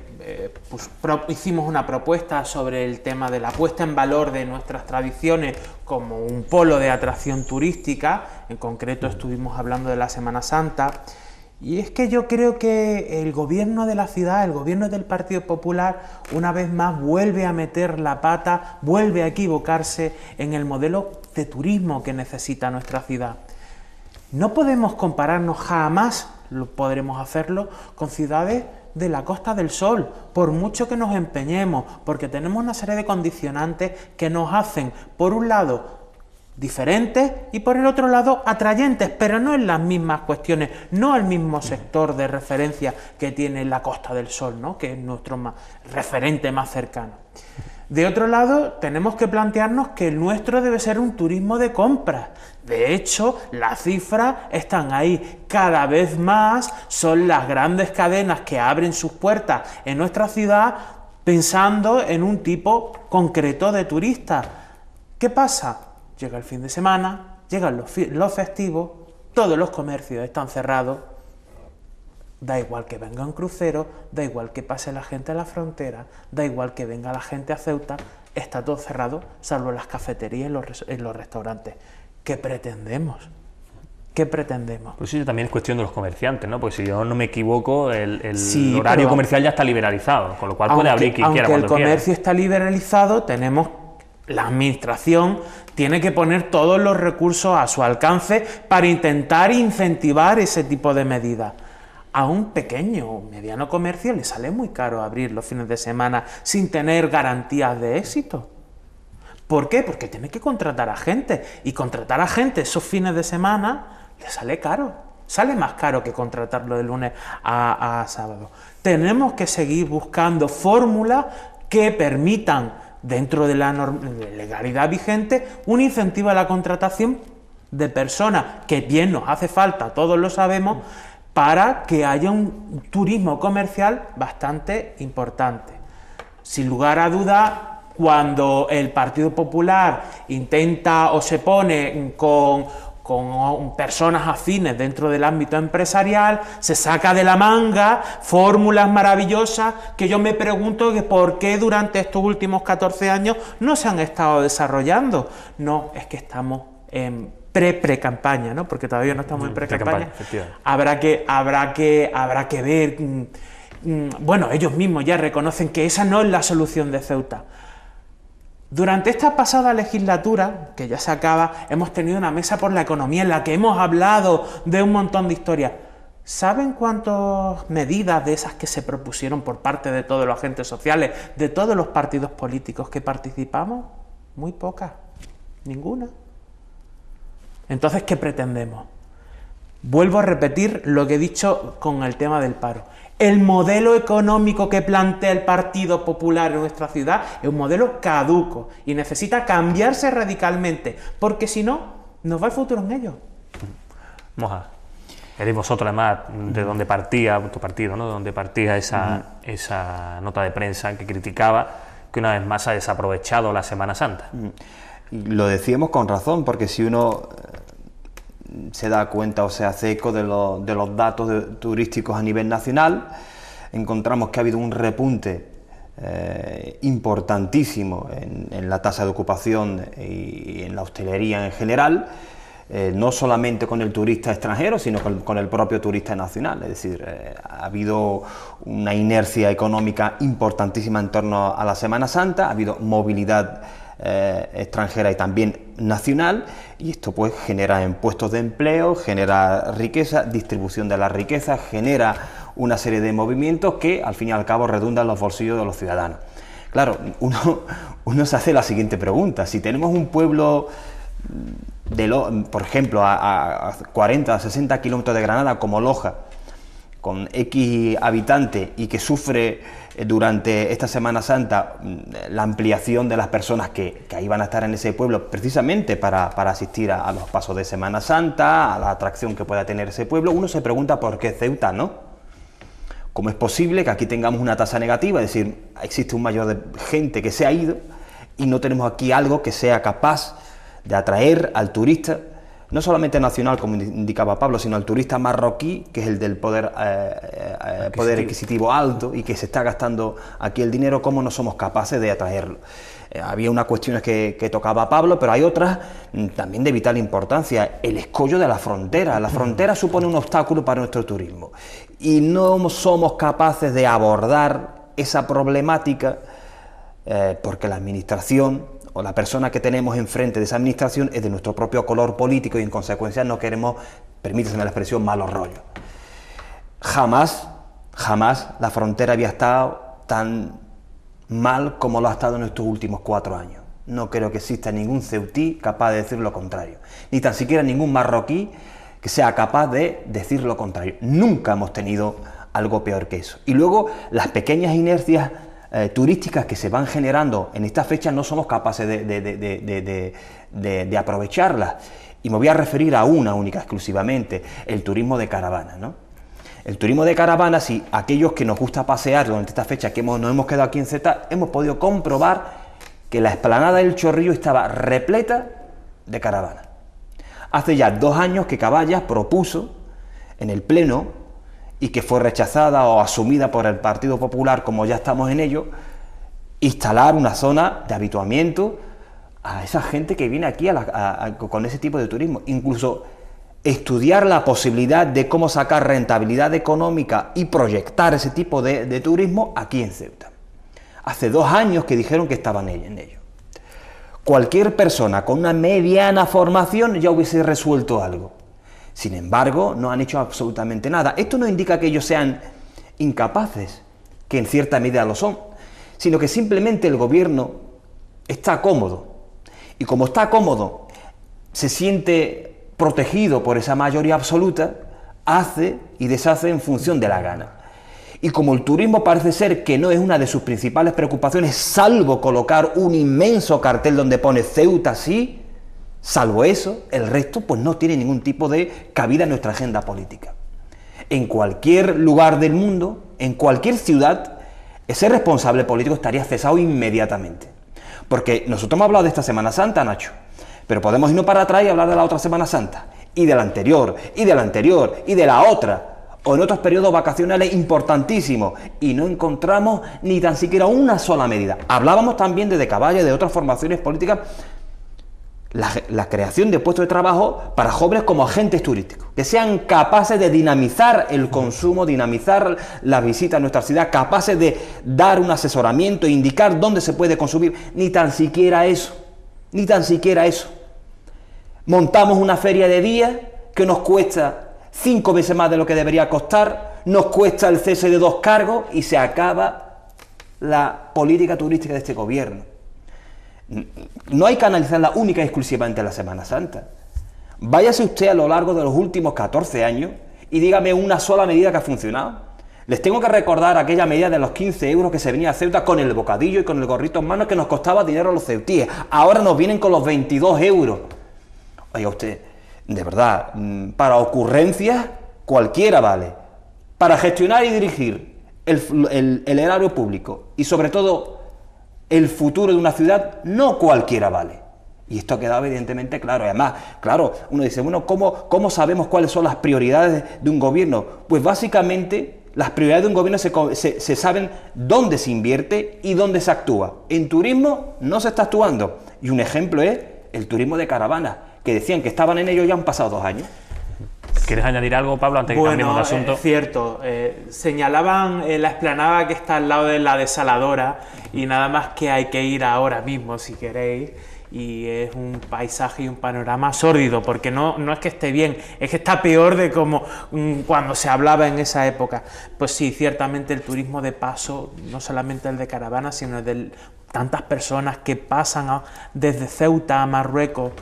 hicimos una propuesta sobre el tema de la puesta en valor de nuestras tradiciones como un polo de atracción turística. En concreto estuvimos hablando de la Semana Santa, y es que yo creo que el gobierno de la ciudad, el gobierno del Partido Popular, una vez más vuelve a meter la pata, vuelve a equivocarse en el modelo de turismo que necesita nuestra ciudad. No podemos compararnos jamás, podremos hacerlo, con ciudades de la Costa del Sol, por mucho que nos empeñemos, porque tenemos una serie de condicionantes que nos hacen, por un lado, diferentes y por el otro lado atrayentes, pero no en las mismas cuestiones, no al mismo sector de referencia que tiene la Costa del Sol, ¿no? Que es nuestro referente más cercano. De otro lado, tenemos que plantearnos que el nuestro debe ser un turismo de compras. De hecho, las cifras están ahí. Cada vez más son las grandes cadenas que abren sus puertas en nuestra ciudad pensando en un tipo concreto de turista. ¿Qué pasa? Llega el fin de semana, llegan los festivos, todos los comercios están cerrados. Da igual que venga un crucero, da igual que pase la gente a la frontera, da igual que venga la gente a Ceuta, está todo cerrado, salvo las cafeterías y los restaurantes. ¿Qué pretendemos? ¿Qué pretendemos? Pues sí, también es cuestión de los comerciantes, ¿no? Pues si yo no me equivoco, el sí, horario comercial ya está liberalizado, con lo cual puede abrir quien quiera cuando quiera. Aunque el comercio está liberalizado, la administración tiene que poner todos los recursos a su alcance para intentar incentivar ese tipo de medidas. A un pequeño o mediano comercio le sale muy caro abrir los fines de semana sin tener garantías de éxito. ¿Por qué? Porque tiene que contratar a gente, y contratar a gente esos fines de semana le sale caro. Sale más caro que contratarlo de lunes a sábado. Tenemos que seguir buscando fórmulas que permitan, dentro de la legalidad vigente, un incentivo a la contratación de personas, que bien nos hace falta, todos lo sabemos, para que haya un turismo comercial bastante importante. Sin lugar a duda, cuando el Partido Popular intenta o se pone con personas afines dentro del ámbito empresarial, se saca de la manga fórmulas maravillosas que yo me pregunto que por qué durante estos últimos 14 años no se han estado desarrollando. No, es que estamos en pre-campaña, ¿no? Porque todavía no estamos en pre-campaña. Habrá que ver. Bueno, ellos mismos ya reconocen que esa no es la solución de Ceuta. Durante esta pasada legislatura, que ya se acaba, hemos tenido una mesa por la economía en la que hemos hablado de un montón de historias. ¿Saben cuántas medidas de esas que se propusieron por parte de todos los agentes sociales, de todos los partidos políticos que participamos? Muy pocas, ninguna. Entonces, ¿qué pretendemos? Vuelvo a repetir lo que he dicho con el tema del paro. El modelo económico que plantea el Partido Popular en nuestra ciudad es un modelo caduco y necesita cambiarse radicalmente, porque si no, nos va el futuro en ello. Moja, eres vosotros además de donde partía tu partido, ¿no? De donde partía esa nota de prensa que criticaba que una vez más ha desaprovechado la Semana Santa. Y lo decíamos con razón, porque si uno se da cuenta o se hace eco de los datos turísticos a nivel nacional, encontramos que ha habido un repunte importantísimo en la tasa de ocupación y en la hostelería en general, no solamente con el turista extranjero, sino con el propio turista nacional. Es decir, ha habido una inercia económica importantísima en torno a la Semana Santa, ha habido movilidad extranjera y también nacional, y esto pues genera puestos de empleo, genera riqueza, distribución de la riqueza, genera una serie de movimientos que al fin y al cabo redundan en los bolsillos de los ciudadanos. Claro, uno se hace la siguiente pregunta: si tenemos un pueblo por ejemplo a 40, 60 kilómetros de Granada como Loja, con X habitantes, y que sufre durante esta Semana Santa la ampliación de las personas que ahí van a estar en ese pueblo precisamente para asistir a los pasos de Semana Santa, a la atracción que pueda tener ese pueblo, uno se pregunta por qué Ceuta no. ¿Cómo es posible que aquí tengamos una tasa negativa? Es decir, existe un mayor de gente que se ha ido y no tenemos aquí algo que sea capaz de atraer al turista, no solamente nacional, como indicaba Pablo, sino al turista marroquí, que es el del poder adquisitivo alto y que se está gastando aquí el dinero. ¿Cómo no somos capaces de atraerlo? Había unas cuestiones que tocaba Pablo, pero hay otras también de vital importancia. El escollo de la frontera. La frontera supone un obstáculo para nuestro turismo y no somos capaces de abordar esa problemática porque la administración o la persona que tenemos enfrente de esa administración es de nuestro propio color político y en consecuencia no queremos, permíteseme la expresión, malos rollos. Jamás la frontera había estado tan mal como lo ha estado en estos últimos 4 años. No creo que exista ningún ceutí capaz de decir lo contrario, ni tan siquiera ningún marroquí que sea capaz de decir lo contrario. Nunca hemos tenido algo peor que eso. Y luego las pequeñas inercias turísticas que se van generando en estas fechas no somos capaces de aprovecharlas. Y me voy a referir a una única exclusivamente: el turismo de caravana, ¿no? El turismo de caravana, si aquellos que nos gusta pasear durante esta fecha que nos hemos quedado aquí en Ceuta, hemos podido comprobar que la explanada del Chorrillo estaba repleta de caravanas. Hace ya 2 años que Caballas propuso en el Pleno, y que fue rechazada o asumida por el Partido Popular, como ya estamos en ello, instalar una zona de habituamiento a esa gente que viene aquí con ese tipo de turismo. Incluso estudiar la posibilidad de cómo sacar rentabilidad económica y proyectar ese tipo de turismo aquí en Ceuta. Hace 2 años que dijeron que estaban en ello. Cualquier persona con una mediana formación ya hubiese resuelto algo. Sin embargo, no han hecho absolutamente nada. Esto no indica que ellos sean incapaces, que en cierta medida lo son, sino que simplemente el gobierno está cómodo. Y como está cómodo, se siente protegido por esa mayoría absoluta, hace y deshace en función de la gana. Y como el turismo parece ser que no es una de sus principales preocupaciones, salvo colocar un inmenso cartel donde pone Ceuta sí, salvo eso, el resto pues no tiene ningún tipo de cabida en nuestra agenda política. En cualquier lugar del mundo, en cualquier ciudad, ese responsable político estaría cesado inmediatamente. Porque nosotros hemos hablado de esta Semana Santa, Nacho, pero podemos irnos para atrás y hablar de la otra Semana Santa, y de la anterior, y de la anterior, y de la otra, o en otros periodos vacacionales importantísimos, y no encontramos ni tan siquiera una sola medida. Hablábamos también de Caballas y de otras formaciones políticas, la creación de puestos de trabajo para jóvenes como agentes turísticos, que sean capaces de dinamizar el consumo, dinamizar la visita a nuestra ciudad, capaces de dar un asesoramiento e indicar dónde se puede consumir. Ni tan siquiera eso, ni tan siquiera eso. Montamos una feria de días que nos cuesta 5 veces más de lo que debería costar, nos cuesta el cese de 2 cargos y se acaba la política turística de este gobierno. No hay que analizarla única y exclusivamente en la Semana Santa. Váyase usted a lo largo de los últimos 14 años y dígame una sola medida que ha funcionado. Les tengo que recordar aquella medida de los 15 euros que se venía a Ceuta con el bocadillo y con el gorrito en mano, que nos costaba dinero a los ceutíes. Ahora nos vienen con los 22 euros. Oiga usted, de verdad, para ocurrencias cualquiera vale. Para gestionar y dirigir el erario público y sobre todo el futuro de una ciudad, no cualquiera vale. Y esto ha quedado evidentemente claro. Y además, claro, uno dice, bueno, ¿cómo sabemos cuáles son las prioridades de un gobierno? Pues básicamente las prioridades de un gobierno se saben dónde se invierte y dónde se actúa. En turismo no se está actuando. Y un ejemplo es el turismo de caravana, que decían que estaban en ello, ya han pasado 2 años. ¿Quieres añadir algo, Pablo, antes de que cambiemos de asunto? Es cierto, señalaban la explanada que está al lado de la desaladora y nada más que hay que ir ahora mismo si queréis, y es un paisaje y un panorama sórdido, porque no es que esté bien, es que está peor de como cuando se hablaba en esa época. Pues sí, ciertamente el turismo de paso, no solamente el de caravana, sino el de tantas personas que pasan desde Ceuta a Marruecos,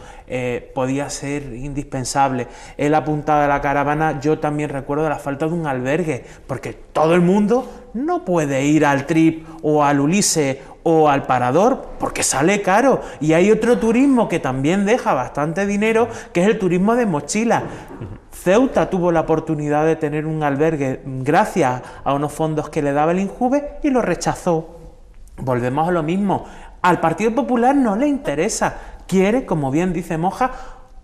podía ser indispensable. Él apuntaba de la caravana, yo también recuerdo la falta de un albergue, porque todo el mundo no puede ir al Trip o al Ulises o al Parador porque sale caro, y hay otro turismo que también deja bastante dinero, que es el turismo de mochila. Ceuta tuvo la oportunidad de tener un albergue gracias a unos fondos que le daba el Injuve y lo rechazó. Volvemos a lo mismo, al Partido Popular no le interesa, quiere, como bien dice Moja,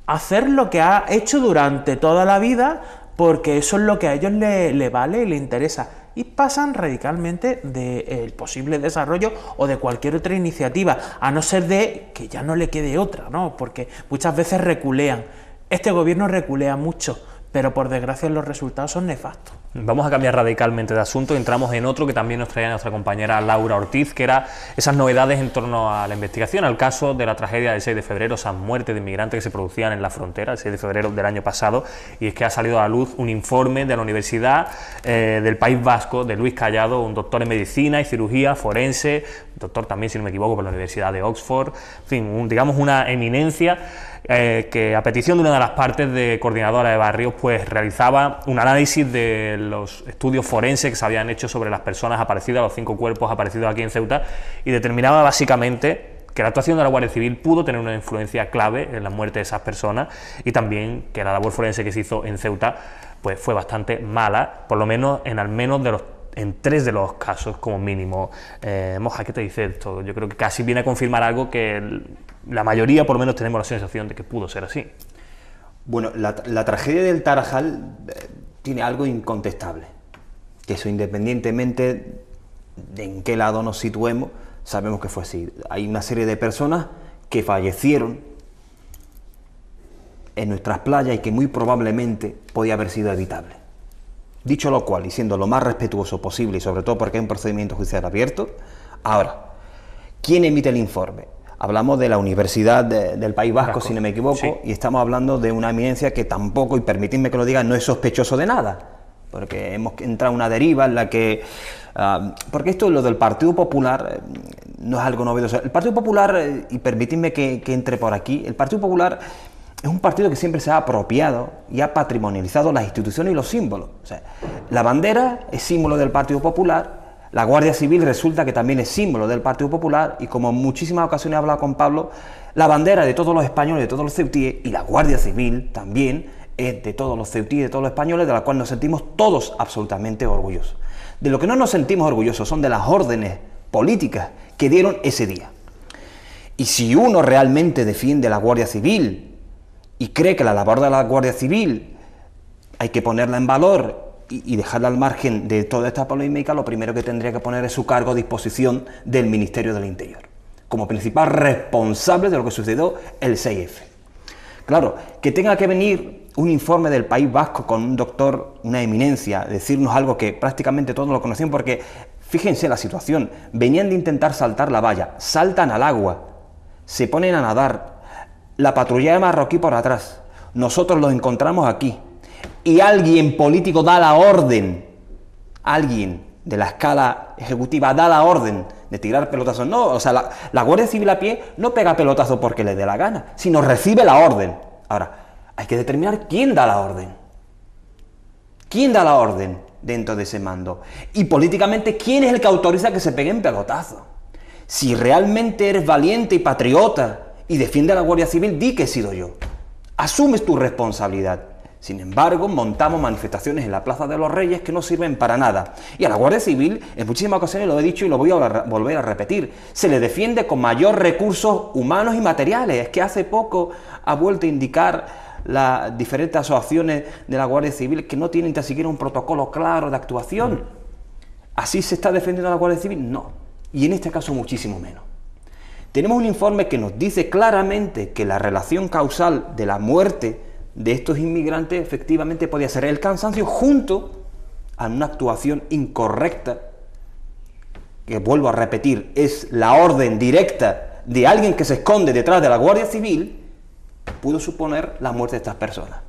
hacer lo que ha hecho durante toda la vida, porque eso es lo que a ellos le vale y le interesa, y pasan radicalmente del posible desarrollo o de cualquier otra iniciativa, a no ser de que ya no le quede otra, ¿no? Porque muchas veces reculean. Este gobierno reculea mucho, pero por desgracia los resultados son nefastos. Vamos a cambiar radicalmente de asunto y entramos en otro que también nos traía nuestra compañera Laura Ortiz, que era esas novedades en torno a la investigación, al caso de la tragedia del 6 de febrero, esas muertes de inmigrantes que se producían en la frontera el 6 de febrero del año pasado, y es que ha salido a la luz un informe de la Universidad del País Vasco, de Luis Callado, un doctor en medicina y cirugía forense, doctor también, si no me equivoco, por la Universidad de Oxford, en fin, digamos una eminencia, que a petición de una de las partes de Coordinadora de Barrios, pues realizaba un análisis de los estudios forenses que se habían hecho sobre las personas aparecidas, los 5 cuerpos aparecidos aquí en Ceuta, y determinaba básicamente que la actuación de la Guardia Civil pudo tener una influencia clave en la muerte de esas personas, y también que la labor forense que se hizo en Ceuta pues fue bastante mala, por lo menos en 3 de los casos como mínimo. Moja, ¿qué te dice esto? Yo creo que casi viene a confirmar algo que la mayoría por lo menos tenemos la sensación de que pudo ser así. Bueno, la tragedia del Tarajal tiene algo incontestable, que eso, independientemente de en qué lado nos situemos, sabemos que fue así. Hay una serie de personas que fallecieron en nuestras playas y que muy probablemente podía haber sido evitable. Dicho lo cual, y siendo lo más respetuoso posible, y sobre todo porque hay un procedimiento judicial abierto, ahora, ¿quién emite el informe? Hablamos de la Universidad del País Vasco, si no me equivoco, sí. Y estamos hablando de una eminencia que tampoco, y permitidme que lo diga, no es sospechoso de nada, porque hemos entrado en una deriva en la que... porque esto, lo del Partido Popular, no es algo novedoso. El Partido Popular, y permitidme que entre por aquí, el Partido Popular es un partido que siempre se ha apropiado y ha patrimonializado las instituciones y los símbolos. O sea, la bandera es símbolo del Partido Popular, la Guardia Civil resulta que también es símbolo del Partido Popular, y como en muchísimas ocasiones he hablado con Pablo, la bandera de todos los españoles, de todos los ceutíes, y la Guardia Civil también es de todos los ceutíes, de todos los españoles, de la cual nos sentimos todos absolutamente orgullosos. De lo que no nos sentimos orgullosos son de las órdenes políticas que dieron ese día. Y si uno realmente defiende la Guardia Civil y cree que la labor de la Guardia Civil hay que ponerla en valor y dejarla al margen de toda esta polémica, lo primero que tendría que poner es su cargo a disposición del Ministerio del Interior, como principal responsable de lo que sucedió el 6F. Claro, que tenga que venir un informe del País Vasco con un doctor, una eminencia, decirnos algo que prácticamente todos lo conocían, porque fíjense la situación, venían de intentar saltar la valla, saltan al agua, se ponen a nadar, la patrulla de marroquí por atrás, nosotros los encontramos aquí, y alguien político da la orden, alguien de la escala ejecutiva da la orden de tirar pelotazos. No, o sea, la Guardia Civil a pie no pega pelotazos porque le dé la gana, sino recibe la orden. Ahora, hay que determinar quién da la orden. ¿Quién da la orden dentro de ese mando? Y políticamente, ¿quién es el que autoriza que se peguen pelotazos? Si realmente eres valiente y patriota y defiende a la Guardia Civil, di que he sido yo. Asumes tu responsabilidad. Sin embargo, montamos manifestaciones en la Plaza de los Reyes que no sirven para nada. Y a la Guardia Civil, en muchísimas ocasiones lo he dicho y lo voy a volver a repetir, se le defiende con mayor recursos humanos y materiales. Es que hace poco ha vuelto a indicar las diferentes asociaciones de la Guardia Civil que no tienen ni siquiera un protocolo claro de actuación. ¿Así se está defendiendo a la Guardia Civil? No. Y en este caso muchísimo menos. Tenemos un informe que nos dice claramente que la relación causal de la muerte de estos inmigrantes efectivamente podía ser el cansancio junto a una actuación incorrecta, que vuelvo a repetir, es la orden directa de alguien que se esconde detrás de la Guardia Civil, pudo suponer la muerte de estas personas.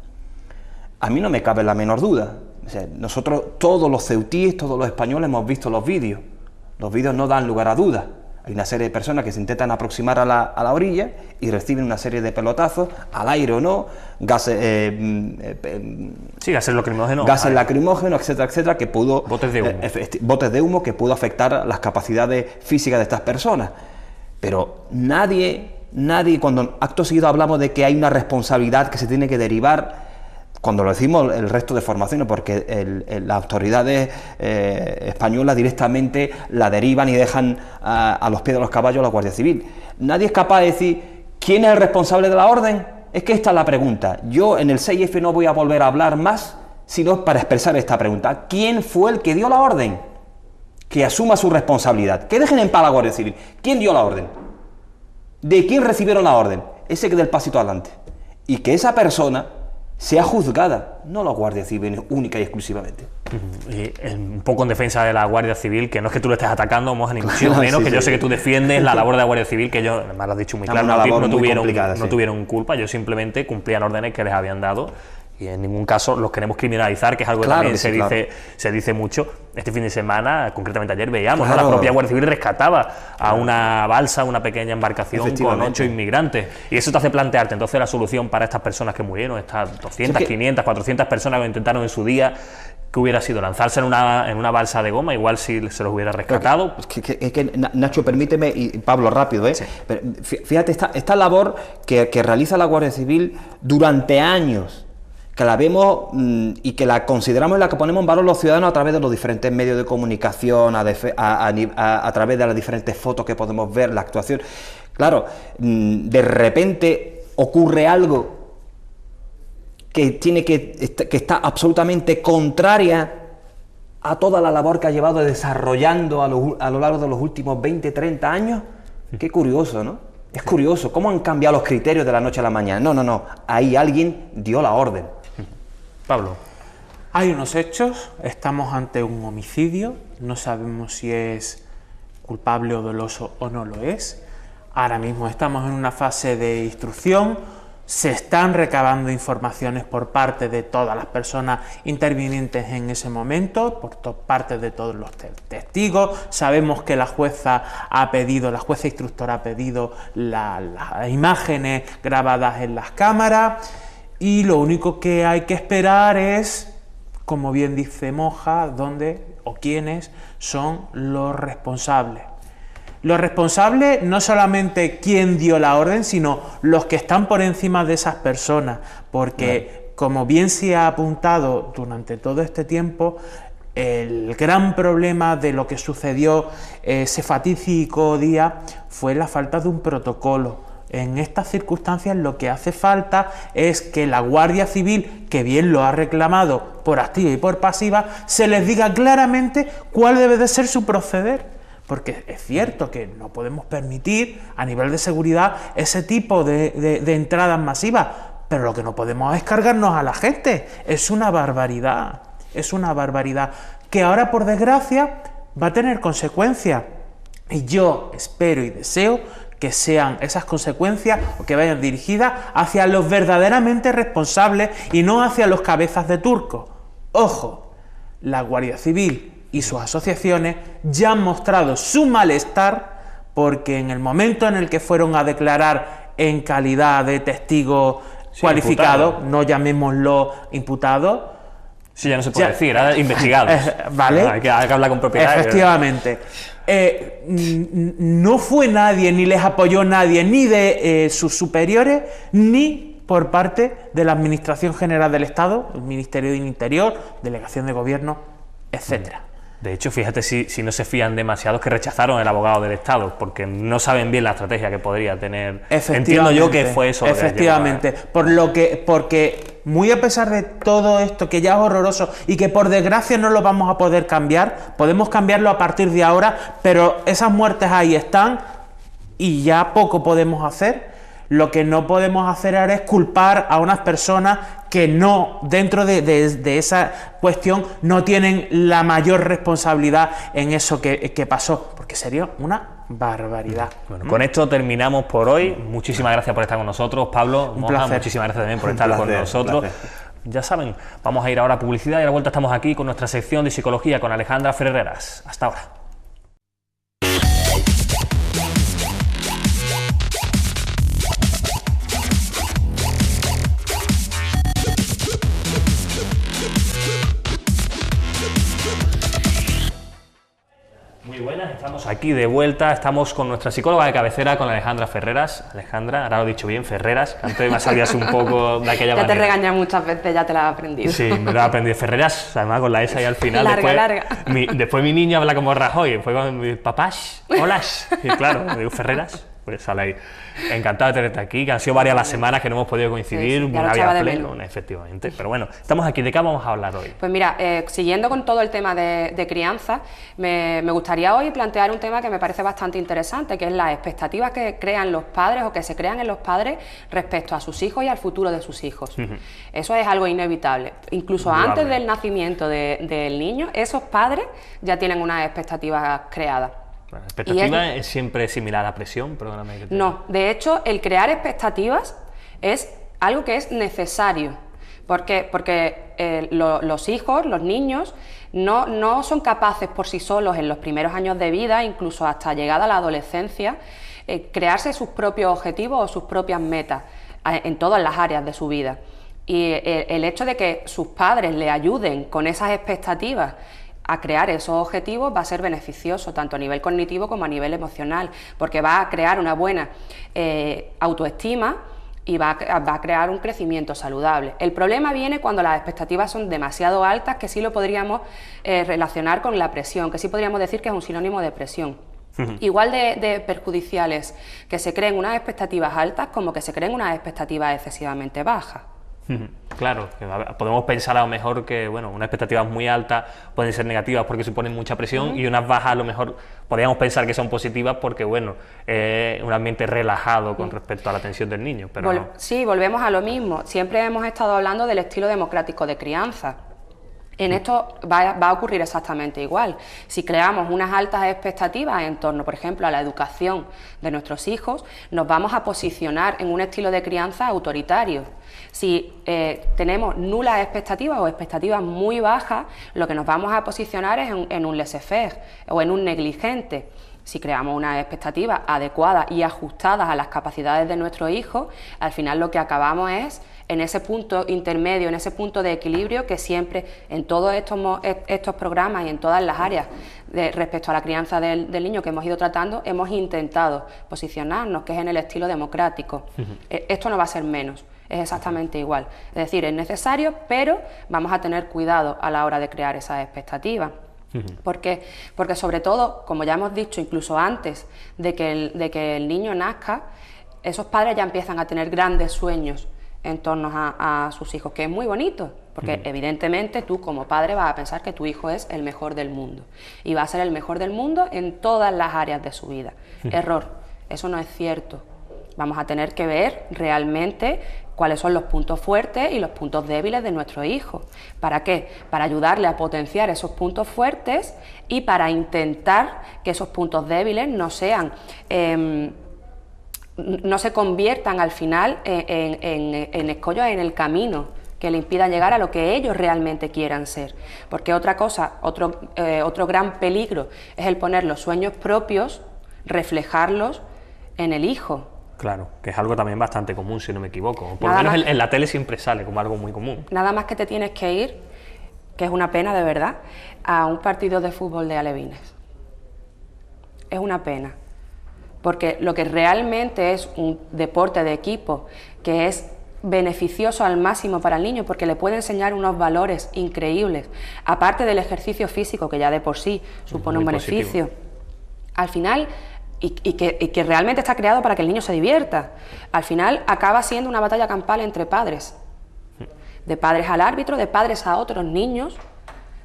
A mí no me cabe la menor duda. O sea, nosotros, todos los ceutíes, todos los españoles hemos visto los vídeos. Los vídeos no dan lugar a dudas. Hay una serie de personas que se intentan aproximar a la orilla y reciben una serie de pelotazos, al aire o no, gases lacrimógenos. Gases lacrimógenos, etcétera, etcétera, que pudo... Botes de humo. Botes de humo que pudo afectar las capacidades físicas de estas personas. Pero nadie, cuando acto seguido hablamos de que hay una responsabilidad que se tiene que derivar, cuando lo decimos el resto de formaciones, porque las autoridades españolas directamente la derivan y dejan a los pies de los caballos a la Guardia Civil. Nadie es capaz de decir quién es el responsable de la orden. Es que esta es la pregunta. Yo en el 6F no voy a volver a hablar más, sino para expresar esta pregunta. ¿Quién fue el que dio la orden? Que asuma su responsabilidad. Que dejen en paz a la Guardia Civil. ¿Quién dio la orden? ¿De quién recibieron la orden? Ese que dé el pasito adelante. Y que esa persona sea juzgada, no la Guardia Civil única y exclusivamente. Y un poco en defensa de la Guardia Civil, que no es que tú lo estés atacando, Moja, ni mucho menos, sí, que yo sé que tú defiendes la labor de la Guardia Civil, que ellos, además lo has dicho muy claro, no tuvieron culpa, ellos simplemente cumplían órdenes que les habían dado, y en ningún caso los queremos criminalizar, que es algo que también se dice mucho. Este fin de semana, concretamente ayer, veíamos, ¿no? La propia Guardia Civil rescataba a una balsa, una pequeña embarcación con 8 inmigrantes, y eso te hace plantearte entonces la solución para estas personas que murieron, estas 200, 500, 400 personas que intentaron en su día. ¿Qué hubiera sido? ¿Lanzarse en una balsa de goma? Igual si se los hubiera rescatado. Nacho, permíteme, y Pablo, rápido, ¿eh? Sí. Pero fíjate, esta labor que realiza la Guardia Civil durante años, que la vemos y que la consideramos y la que ponemos en valor los ciudadanos a través de los diferentes medios de comunicación, a través de las diferentes fotos que podemos ver, la actuación. Claro, de repente ocurre algo que está absolutamente contraria a toda la labor que ha llevado desarrollando a lo largo de los últimos 20, 30 años. Qué curioso, ¿no? Es curioso, ¿cómo han cambiado los criterios de la noche a la mañana? No, ahí alguien dio la orden. Pablo. Hay unos hechos, estamos ante un homicidio, no sabemos si es culpable o doloso o no lo es. Ahora mismo estamos en una fase de instrucción. Se están recabando informaciones por parte de todas las personas intervinientes en ese momento, por parte de todos los testigos. Sabemos que la jueza instructora ha pedido las imágenes grabadas en las cámaras, y lo único que hay que esperar es, como bien dice Moja, dónde o quiénes son los responsables. Los responsables, no solamente quién dio la orden, sino los que están por encima de esas personas, porque, como bien se ha apuntado durante todo este tiempo, el gran problema de lo que sucedió ese fatídico día fue la falta de un protocolo. En estas circunstancias lo que hace falta es que la Guardia Civil, que bien lo ha reclamado por activa y por pasiva, se les diga claramente cuál debe de ser su proceder. Porque es cierto que no podemos permitir a nivel de seguridad ese tipo de entradas masivas, pero lo que no podemos es cargarnos a la gente. Es una barbaridad que ahora, por desgracia, va a tener consecuencias. Y yo espero y deseo que sean esas consecuencias o que vayan dirigidas hacia los verdaderamente responsables y no hacia los cabezas de turco. Ojo, la Guardia Civil y sus asociaciones ya han mostrado su malestar, porque en el momento en el que fueron a declarar en calidad de testigos cualificados, no llamémoslo imputados. Sí, ya no se puede decir, era investigados. ¿Vale? Hay que hablar con propiedad. Efectivamente. No fue nadie, ni les apoyó nadie, ni de sus superiores, ni por parte de la Administración General del Estado, el Ministerio del Interior, Delegación de Gobierno, etcétera. De hecho, fíjate si no se fían demasiados que rechazaron el abogado del Estado, porque no saben bien la estrategia que podría tener. Entiendo yo que fue eso. Efectivamente, porque muy a pesar de todo esto que ya es horroroso y que por desgracia no lo vamos a poder cambiar, podemos cambiarlo a partir de ahora, pero esas muertes ahí están y ya poco podemos hacer. Lo que no podemos hacer ahora es culpar a unas personas que no, dentro de esa cuestión, no tienen la mayor responsabilidad en eso que pasó, porque sería una barbaridad. Bueno, con esto terminamos por hoy. Muchísimas gracias por estar con nosotros, Pablo. Un placer. Muchísimas gracias también por estar con nosotros. Ya saben, vamos a ir ahora a publicidad y a la vuelta estamos aquí con nuestra sección de psicología con Alejandra Ferreras. Hasta ahora. Muy buenas, estamos aquí de vuelta, estamos con nuestra psicóloga de cabecera, con Alejandra Ferreras. Alejandra, ahora lo he dicho bien, Ferreras, antes me salías un poco de aquella manera. Ya te regañé muchas veces, ya te la has aprendido. Sí, me lo he aprendido. Ferreras, además con la S ahí al final. Larga. Después mi niño habla como Rajoy, después con mi papás, holas, y claro, me digo Ferreras, pues sale ahí. Encantado de tenerte aquí, que han sido varias las semanas que no hemos podido coincidir, ya lo una echaba vida de plena, menos. efectivamente. Pero bueno, estamos aquí, ¿de qué vamos a hablar hoy? Pues mira, siguiendo con todo el tema de crianza, me gustaría hoy plantear un tema que me parece bastante interesante, que es las expectativas que crean los padres o que se crean en los padres respecto a sus hijos y al futuro de sus hijos. Eso es algo inevitable. Incluso antes del nacimiento del niño, esos padres ya tienen unas expectativas creadas. La expectativa es siempre similar a la presión, perdóname. No, de hecho, el crear expectativas es algo que es necesario. ¿Por qué? Porque los hijos, los niños, no son capaces por sí solos en los primeros años de vida, incluso hasta llegada a la adolescencia, crearse sus propios objetivos o sus propias metas en todas las áreas de su vida. Y el hecho de que sus padres le ayuden con esas expectativas a crear esos objetivos va a ser beneficioso tanto a nivel cognitivo como a nivel emocional, porque va a crear una buena autoestima y va a crear un crecimiento saludable. El problema viene cuando las expectativas son demasiado altas, que sí lo podríamos relacionar con la presión, que sí podríamos decir que es un sinónimo de presión. Igual de perjudiciales que se creen unas expectativas altas como que se creen unas expectativas excesivamente bajas. Claro, podemos pensar a lo mejor que bueno, unas expectativas muy altas pueden ser negativas porque suponen mucha presión y unas bajas a lo mejor podríamos pensar que son positivas porque bueno, un ambiente relajado con respecto a la atención del niño. Pero no. Sí, volvemos a lo mismo. Siempre hemos estado hablando del estilo democrático de crianza. En esto va a ocurrir exactamente igual. Si creamos unas altas expectativas en torno, por ejemplo, a la educación de nuestros hijos, nos vamos a posicionar en un estilo de crianza autoritario. Si tenemos nulas expectativas o expectativas muy bajas, lo que nos vamos a posicionar es en un laissez-faire o en un negligente. Si creamos unas expectativas adecuadas y ajustadas a las capacidades de nuestro hijo, al final lo que acabamos es en ese punto intermedio, en ese punto de equilibrio que siempre en todos estos programas y en todas las áreas respecto a la crianza del niño que hemos ido tratando, hemos intentado posicionarnos, que es en el estilo democrático. Esto no va a ser menos, es exactamente igual. Es decir, es necesario, pero vamos a tener cuidado a la hora de crear esas expectativas. ¿Por qué? Porque sobre todo, como ya hemos dicho, incluso antes de que el niño nazca, esos padres ya empiezan a tener grandes sueños en torno a sus hijos, que es muy bonito, porque evidentemente tú como padre vas a pensar que tu hijo es el mejor del mundo y va a ser el mejor del mundo en todas las áreas de su vida. Error, eso no es cierto. Vamos a tener que ver realmente cuáles son los puntos fuertes y los puntos débiles de nuestro hijo. ¿Para qué? Para ayudarle a potenciar esos puntos fuertes y para intentar que esos puntos débiles no se conviertan al final en escollos en el camino que le impidan llegar a lo que ellos realmente quieran ser. Porque otra cosa, otro gran peligro es el poner los sueños propios, reflejarlos en el hijo. Claro, que es algo también bastante común, si no me equivoco. Por lo menos en la tele siempre sale como algo muy común. Nada más que te tienes que ir, que es una pena de verdad, a un partido de fútbol de alevines. Es una pena. Porque lo que realmente es un deporte de equipo, que es beneficioso al máximo para el niño, porque le puede enseñar unos valores increíbles, aparte del ejercicio físico, que ya de por sí supone un beneficio, al final, y que realmente está creado para que el niño se divierta, al final acaba siendo una batalla campal entre padres, de padres al árbitro, de padres a otros niños,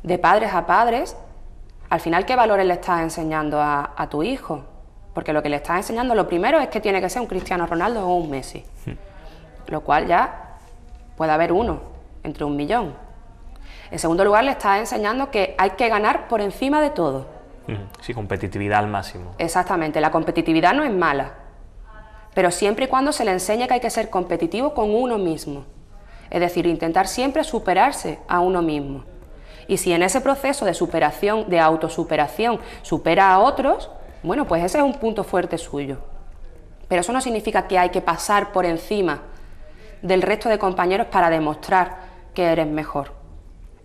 de padres a padres. Al final, ¿qué valores le estás enseñando a tu hijo? porque lo que le estás enseñando, lo primero es que tiene que ser un Cristiano Ronaldo o un Messi, lo cual ya puede haber uno entre 1 millón. En segundo lugar, le estás enseñando que hay que ganar por encima de todo. Sí, competitividad al máximo. Exactamente, la competitividad no es mala, pero siempre y cuando se le enseñe que hay que ser competitivo con uno mismo. Es decir, intentar siempre superarse a uno mismo. Y si en ese proceso de superación, de autosuperación, supera a otros, bueno, pues ese es un punto fuerte suyo. Pero eso no significa que hay que pasar por encima del resto de compañeros para demostrar que eres mejor.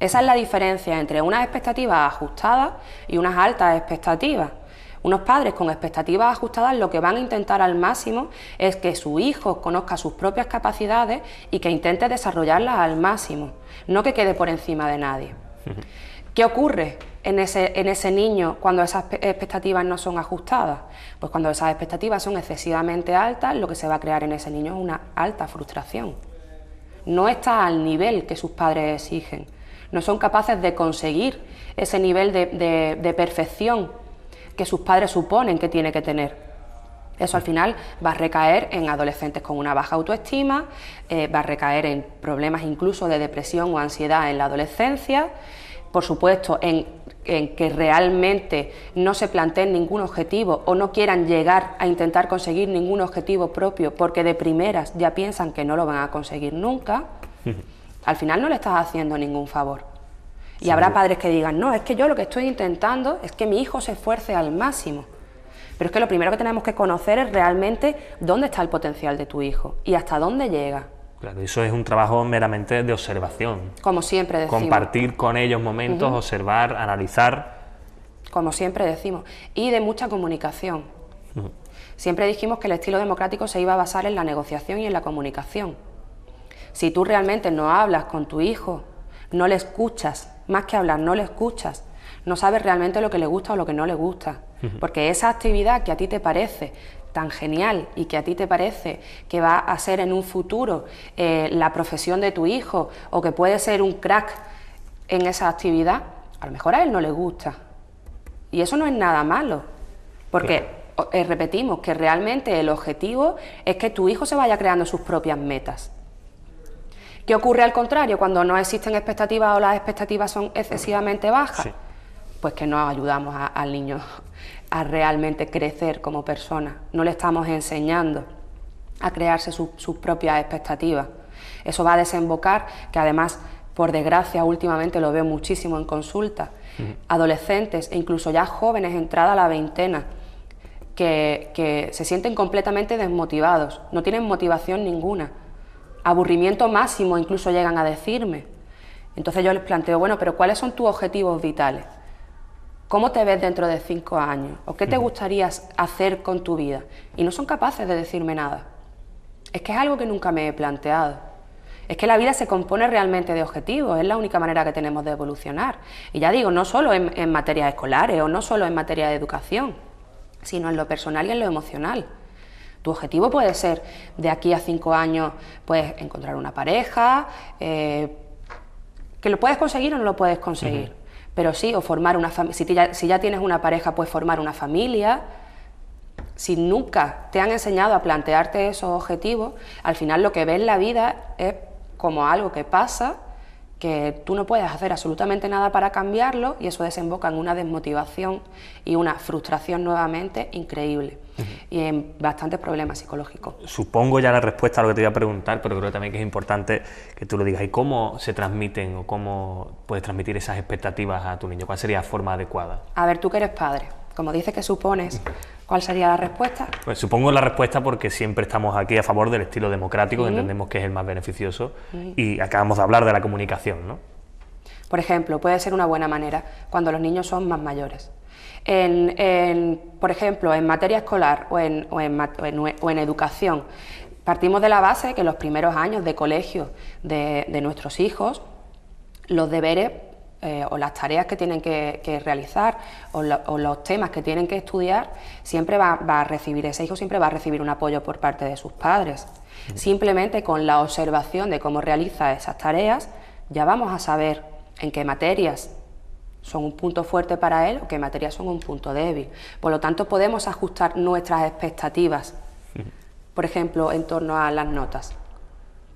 Esa es la diferencia entre unas expectativas ajustadas y unas altas expectativas. Unos padres con expectativas ajustadas lo que van a intentar al máximo es que su hijo conozca sus propias capacidades y que intente desarrollarlas al máximo, no que quede por encima de nadie. ¿Qué ocurre en ese niño cuando esas expectativas no son ajustadas? Pues cuando esas expectativas son excesivamente altas, lo que se va a crear en ese niño es una alta frustración. No está al nivel que sus padres exigen, no son capaces de conseguir ese nivel de perfección que sus padres suponen que tiene que tener. Eso al final va a recaer en adolescentes con una baja autoestima, va a recaer en problemas incluso de depresión o ansiedad en la adolescencia, por supuesto en que realmente no se planteen ningún objetivo o no quieran llegar a intentar conseguir ningún objetivo propio porque de primeras ya piensan que no lo van a conseguir nunca. Al final no le estás haciendo ningún favor. Y habrá padres que digan, no, es que yo lo que estoy intentando es que mi hijo se esfuerce al máximo. Pero es que lo primero que tenemos que conocer es realmente dónde está el potencial de tu hijo y hasta dónde llega. Claro, eso es un trabajo meramente de observación. Como siempre decimos. Compartir con ellos momentos, observar, analizar. Como siempre decimos. Y de mucha comunicación. Siempre dijimos que el estilo democrático se iba a basar en la negociación y en la comunicación. Si tú realmente no hablas con tu hijo, no le escuchas, más que hablar, no le escuchas, no sabes realmente lo que le gusta o lo que no le gusta, porque esa actividad que a ti te parece tan genial y que a ti te parece que va a ser en un futuro la profesión de tu hijo o que puede ser un crack en esa actividad, a lo mejor a él no le gusta. Y eso no es nada malo, porque repetimos que realmente el objetivo es que tu hijo se vaya creando sus propias metas. ¿Qué ocurre al contrario cuando no existen expectativas o las expectativas son excesivamente bajas? Sí. Pues que no ayudamos al niño a realmente crecer como persona, no le estamos enseñando a crearse sus propias expectativas. Eso va a desembocar, que además, por desgracia, últimamente lo veo muchísimo en consulta, adolescentes e incluso ya jóvenes entrada a la veintena, que se sienten completamente desmotivados, no tienen motivación ninguna, aburrimiento máximo incluso llegan a decirme. Entonces yo les planteo, bueno, pero ¿cuáles son tus objetivos vitales? ¿Cómo te ves dentro de 5 años? ¿O qué te gustaría hacer con tu vida? Y no son capaces de decirme nada. Es que es algo que nunca me he planteado. Es que la vida se compone realmente de objetivos, es la única manera que tenemos de evolucionar. Y ya digo, no solo en materias escolares o no solo en materia de educación, sino en lo personal y en lo emocional. Tu objetivo puede ser, de aquí a 5 años, pues encontrar una pareja, que lo puedes conseguir o no lo puedes conseguir. Pero sí, o formar una familia. Si ya tienes una pareja, pues formar una familia. Si nunca te han enseñado a plantearte esos objetivos, al final lo que ves en la vida es como algo que pasa, que tú no puedes hacer absolutamente nada para cambiarlo, y eso desemboca en una desmotivación y una frustración nuevamente increíble. Y en bastantes problemas psicológicos. Supongo ya la respuesta a lo que te iba a preguntar, pero creo también que es importante que tú lo digas. ¿Y cómo se transmiten o cómo puedes transmitir esas expectativas a tu niño? ¿Cuál sería la forma adecuada? A ver, tú que eres padre, como dices que supones, ¿cuál sería la respuesta? Pues supongo la respuesta porque siempre estamos aquí a favor del estilo democrático, que entendemos que es el más beneficioso, y acabamos de hablar de la comunicación, ¿no? Por ejemplo, puede ser una buena manera cuando los niños son más mayores. Por ejemplo, en materia escolar o en educación, partimos de la base de que en los primeros años de colegio de nuestros hijos, los deberes o las tareas que tienen que realizar o los temas que tienen que estudiar, siempre va a recibir, ese hijo siempre va a recibir un apoyo por parte de sus padres. Simplemente con la observación de cómo realiza esas tareas, ya vamos a saber en qué materias son un punto fuerte para él o qué materias son un punto débil. Por lo tanto, podemos ajustar nuestras expectativas, por ejemplo, en torno a las notas.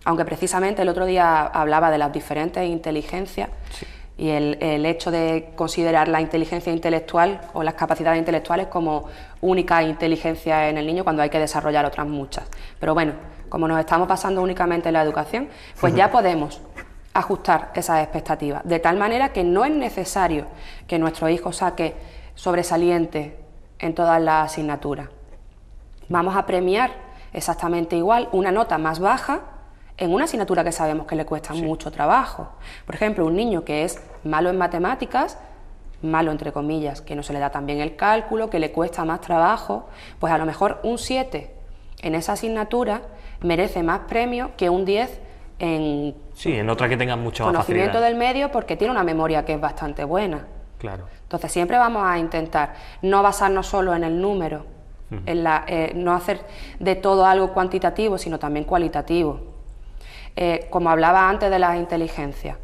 Aunque precisamente el otro día hablaba de las diferentes inteligencias, sí, y el hecho de considerar la inteligencia intelectual o las capacidades intelectuales como única inteligencia en el niño cuando hay que desarrollar otras muchas. Pero bueno, como nos estamos basando únicamente en la educación, pues ya podemos ajustar esas expectativas, de tal manera que no es necesario que nuestro hijo saque sobresaliente en todas las asignaturas. Vamos a premiar exactamente igual una nota más baja en una asignatura que sabemos que le cuesta mucho trabajo. Por ejemplo, un niño que es malo en matemáticas, malo entre comillas, que no se le da tan bien el cálculo, que le cuesta más trabajo, pues a lo mejor un 7 en esa asignatura merece más premio que un 10 en otra que tenga mucha conocimiento facilidad del medio, porque tiene una memoria que es bastante buena. Claro. Entonces siempre vamos a intentar no basarnos solo en el número, no hacer de todo algo cuantitativo, sino también cualitativo. Como hablaba antes de las inteligencias,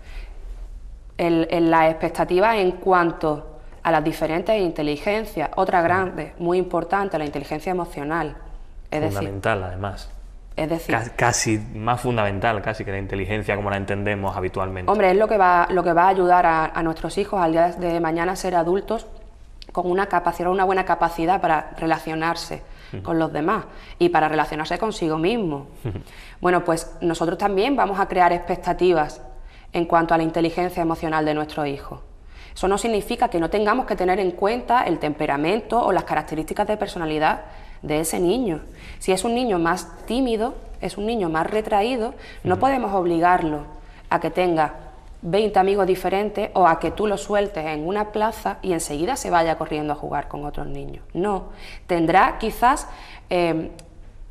las expectativas en cuanto a las diferentes inteligencias, otra grande, muy importante, la inteligencia emocional. Fundamental, además. Es decir, casi más fundamental casi que la inteligencia como la entendemos habitualmente. Hombre, es lo que va a ayudar a nuestros hijos al día de mañana a ser adultos con una buena capacidad para relacionarse con los demás y para relacionarse consigo mismo. Bueno, pues nosotros también vamos a crear expectativas en cuanto a la inteligencia emocional de nuestro hijo. Eso no significa que no tengamos que tener en cuenta el temperamento o las características de personalidad de ese niño. Si es un niño más tímido, es un niño más retraído, no podemos obligarlo a que tenga 20 amigos diferentes o a que tú lo sueltes en una plaza y enseguida se vaya corriendo a jugar con otros niños. No, tendrá quizás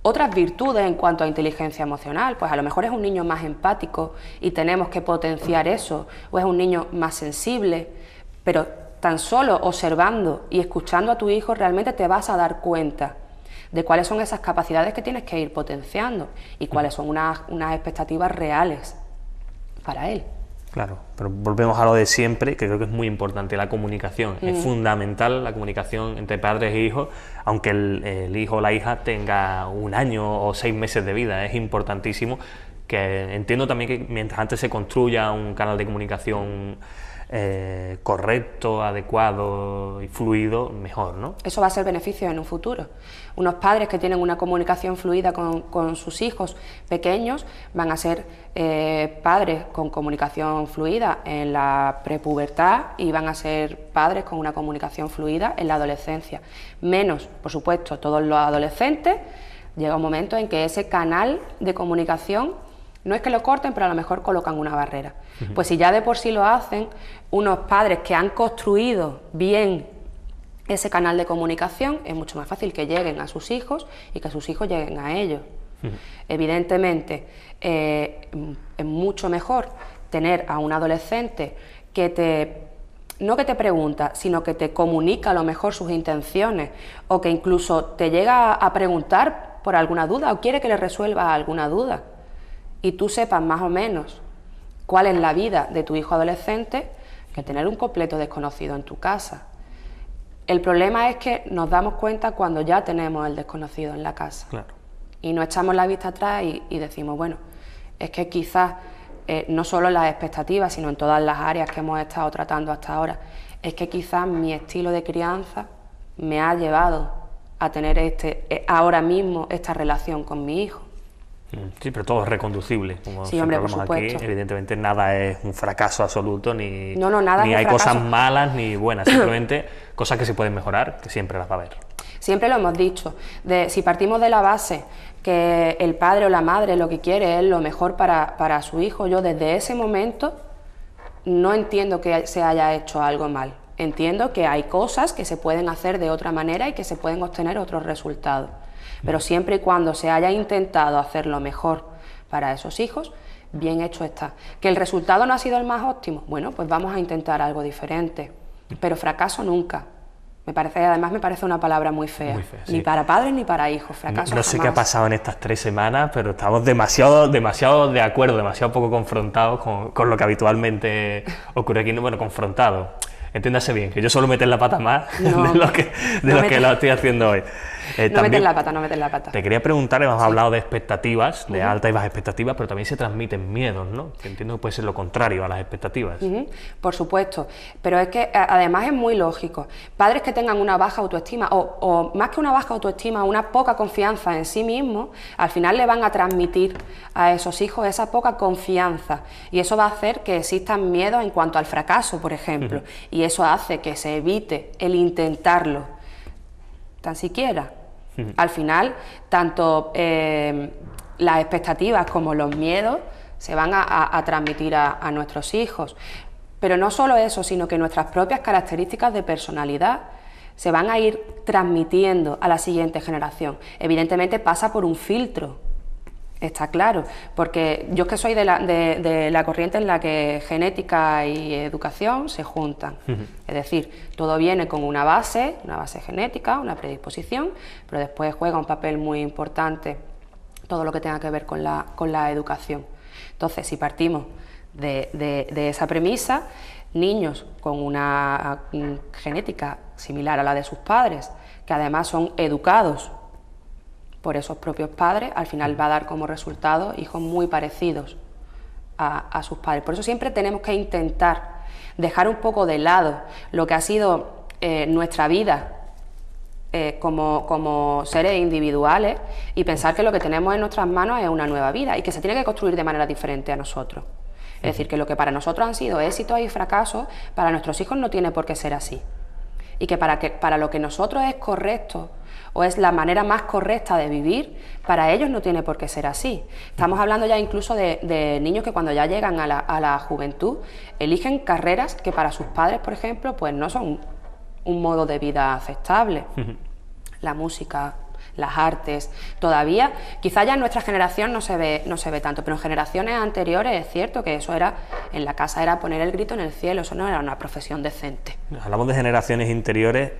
otras virtudes en cuanto a inteligencia emocional, pues a lo mejor es un niño más empático y tenemos que potenciar eso, o es un niño más sensible, pero tan solo observando y escuchando a tu hijo realmente te vas a dar cuenta de cuáles son esas capacidades que tienes que ir potenciando y cuáles son unas expectativas reales para él. Claro, pero volvemos a lo de siempre, que creo que es muy importante, la comunicación. Es fundamental la comunicación entre padres e hijos, aunque el hijo o la hija tenga 1 año o 6 meses de vida. Es importantísimo, que entiendo también que mientras antes se construya un canal de comunicación correcto, adecuado y fluido, mejor, ¿no? Eso va a ser beneficio en un futuro. Unos padres que tienen una comunicación fluida con sus hijos pequeños van a ser padres con comunicación fluida en la prepubertad y van a ser padres con una comunicación fluida en la adolescencia. Menos, por supuesto, todos los adolescentes, llega un momento en que ese canal de comunicación no es que lo corten, pero a lo mejor colocan una barrera. Pues si ya de por sí lo hacen, unos padres que han construido bien ese canal de comunicación, es mucho más fácil que lleguen a sus hijos y que sus hijos lleguen a ellos. Evidentemente, es mucho mejor tener a un adolescente que no que te pregunta, sino que te comunica a lo mejor sus intenciones, o que incluso te llega a preguntar por alguna duda o quiere que le resuelva alguna duda, y tú sepas más o menos cuál es la vida de tu hijo adolescente, que tener un completo desconocido en tu casa. El problema es que nos damos cuenta cuando ya tenemos el desconocido en la casa. Claro. Y nos echamos la vista atrás y decimos, bueno, es que quizás no solo en las expectativas, sino en todas las áreas que hemos estado tratando hasta ahora, es que quizás mi estilo de crianza me ha llevado a tener ahora mismo esta relación con mi hijo. Sí, pero todo es reconducible, como sí, hombre, por hablamos aquí. supuesto. Evidentemente nada es un fracaso absoluto, ni nada ni es hay un fracaso. cosas malas ni buenas, simplemente cosas que se pueden mejorar, que siempre las va a haber. Siempre lo hemos dicho, si partimos de la base que el padre o la madre lo que quiere es lo mejor para su hijo, yo desde ese momento no entiendo que se haya hecho algo mal. Entiendo que hay cosas que se pueden hacer de otra manera y que se pueden obtener otros resultados. Pero siempre y cuando se haya intentado hacer lo mejor para esos hijos, bien hecho está. ¿Que el resultado no ha sido el más óptimo? Bueno, pues vamos a intentar algo diferente. Pero fracaso nunca. Además me parece una palabra muy fea. Muy fea, sí. Ni para padres ni para hijos. Fracaso no sé jamás. qué ha pasado en estas 3 semanas, pero estamos demasiado de acuerdo, demasiado poco confrontados con lo que habitualmente ocurre aquí. Bueno, confrontados. Entiéndase bien, que yo suelo meter la pata más No, de lo que lo estoy haciendo hoy. No metes la pata, no metes la pata. Te quería preguntar, hemos hablado de expectativas, de altas y bajas expectativas, pero también se transmiten miedos, ¿no? Que entiendo que puede ser lo contrario a las expectativas. Por supuesto, pero es que además es muy lógico. Padres que tengan una baja autoestima o más que una baja autoestima, una poca confianza en sí mismos, al final le van a transmitir a esos hijos esa poca confianza y eso va a hacer que existan miedos en cuanto al fracaso, por ejemplo, y eso hace que se evite el intentarlo, tan siquiera. Al final, tanto las expectativas como los miedos se van a transmitir a nuestros hijos. Pero no solo eso, sino que nuestras propias características de personalidad se van a ir transmitiendo a la siguiente generación. Evidentemente pasa por un filtro, está claro, porque yo es que soy de la corriente en la que genética y educación se juntan. Es decir, todo viene con una base genética, una predisposición, pero después juega un papel muy importante todo lo que tenga que ver con la educación. Entonces, si partimos de esa premisa, niños con una genética similar a la de sus padres, que además son educados por esos propios padres, al final va a dar como resultado hijos muy parecidos a sus padres. Por eso siempre tenemos que intentar dejar un poco de lado lo que ha sido nuestra vida como seres individuales y pensar que lo que tenemos en nuestras manos es una nueva vida y que se tiene que construir de manera diferente a nosotros. Es decir, que lo que para nosotros han sido éxitos y fracasos, para nuestros hijos no tiene por qué ser así. Y que para lo que nosotros es correcto o es la manera más correcta de vivir, para ellos no tiene por qué ser así. Estamos hablando ya incluso de niños que cuando ya llegan a la juventud eligen carreras que para sus padres, por ejemplo, pues no son un modo de vida aceptable. La música, las artes, todavía, quizá ya en nuestra generación no se ve tanto, pero en generaciones anteriores es cierto que eso era, en la casa era poner el grito en el cielo, eso no era una profesión decente. Hablamos de generaciones anteriores,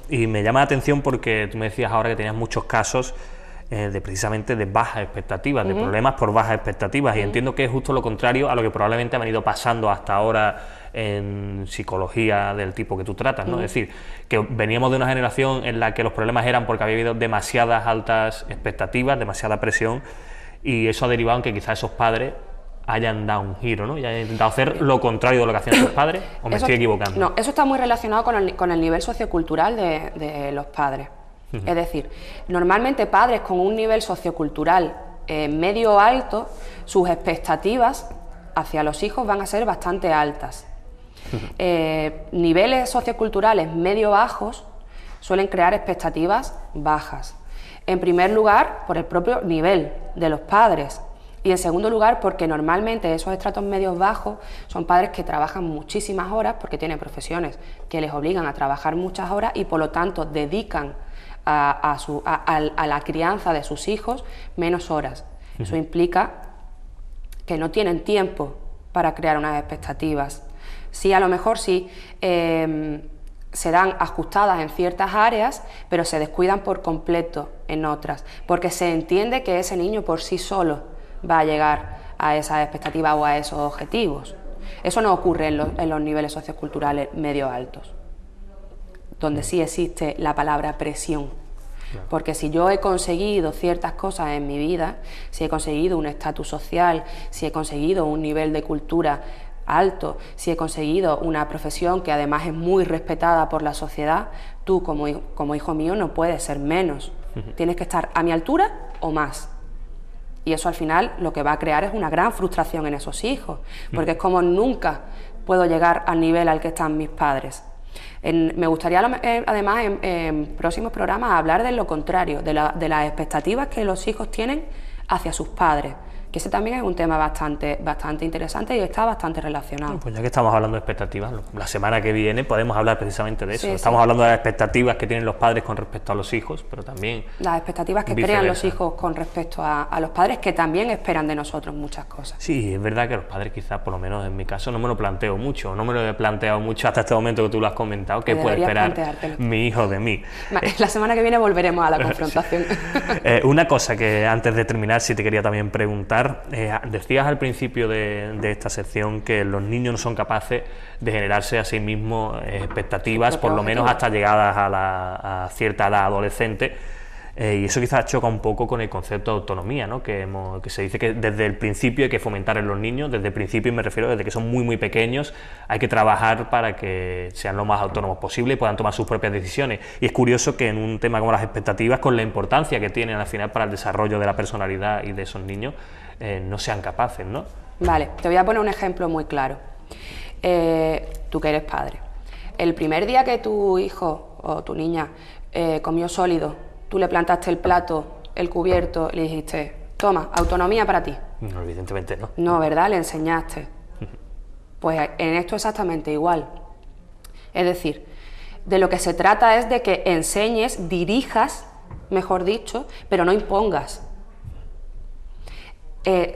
y me llama la atención porque tú me decías ahora que tenías muchos casos precisamente de bajas expectativas, de problemas por bajas expectativas, y entiendo que es justo lo contrario a lo que probablemente ha venido pasando hasta ahora en psicología del tipo que tú tratas, ¿no? Es decir, que veníamos de una generación en la que los problemas eran porque había habido demasiadas altas expectativas, demasiada presión, y eso ha derivado en que quizás esos padres hayan dado un giro, ¿no? Y hayan intentado hacer lo contrario de lo que hacían sus padres, ¿o me estoy equivocando? No, eso está muy relacionado con el nivel sociocultural de los padres. Es decir, normalmente padres con un nivel sociocultural medio alto, sus expectativas hacia los hijos van a ser bastante altas. Niveles socioculturales medio bajos suelen crear expectativas bajas. En primer lugar, por el propio nivel de los padres. Y en segundo lugar, porque normalmente esos estratos medios bajos son padres que trabajan muchísimas horas porque tienen profesiones que les obligan a trabajar muchas horas y por lo tanto dedican a la crianza de sus hijos menos horas. Eso implica que no tienen tiempo para crear unas expectativas. Sí, a lo mejor sí serán ajustadas en ciertas áreas, pero se descuidan por completo en otras, porque se entiende que ese niño por sí solo va a llegar a esas expectativas o a esos objetivos. Eso no ocurre en los niveles socioculturales medio altos, donde sí existe la palabra presión. Porque si yo he conseguido ciertas cosas en mi vida, si he conseguido un estatus social, si he conseguido un nivel de cultura alto, si he conseguido una profesión que además es muy respetada por la sociedad, tú como hijo mío no puedes ser menos. Tienes que estar a mi altura o más. Y eso al final lo que va a crear es una gran frustración en esos hijos, porque es como nunca puedo llegar al nivel al que están mis padres. Me gustaría además en próximos programas hablar de lo contrario, de las expectativas que los hijos tienen hacia sus padres, que ese también es un tema bastante interesante y está bastante relacionado. Pues ya que estamos hablando de expectativas, la semana que viene podemos hablar precisamente de eso. Sí, estamos hablando de las expectativas que tienen los padres con respecto a los hijos, pero también las expectativas que crean los hijos con respecto a los padres, que también esperan de nosotros muchas cosas. Sí, es verdad que los padres quizás, por lo menos en mi caso, no me lo planteo mucho, no me lo he planteado mucho hasta este momento que tú lo has comentado, que puede esperar mi hijo de mí. La semana que viene volveremos a la confrontación. Una cosa que antes de terminar sí te quería también preguntar, comentar, decías al principio de esta sección que los niños no son capaces de generarse a sí mismos expectativas, por lo menos hasta llegadas a cierta edad adolescente. Y eso quizás choca un poco con el concepto de autonomía, ¿no? Que se dice que desde el principio hay que fomentar en los niños, desde el principio, y me refiero desde que son muy muy pequeños, hay que trabajar para que sean lo más autónomos posible y puedan tomar sus propias decisiones. Y es curioso que en un tema como las expectativas, con la importancia que tienen al final para el desarrollo de la personalidad y de esos niños, no sean capaces, ¿no? Vale, te voy a poner un ejemplo muy claro. Tú que eres padre, el primer día que tu hijo o tu niña comió sólido, tú le plantaste el plato, el cubierto, y le dijiste, toma, autonomía para ti. No, evidentemente no. No, ¿verdad? Le enseñaste. Pues en esto exactamente igual. Es decir, de lo que se trata es de que enseñes, dirijas, mejor dicho, pero no impongas.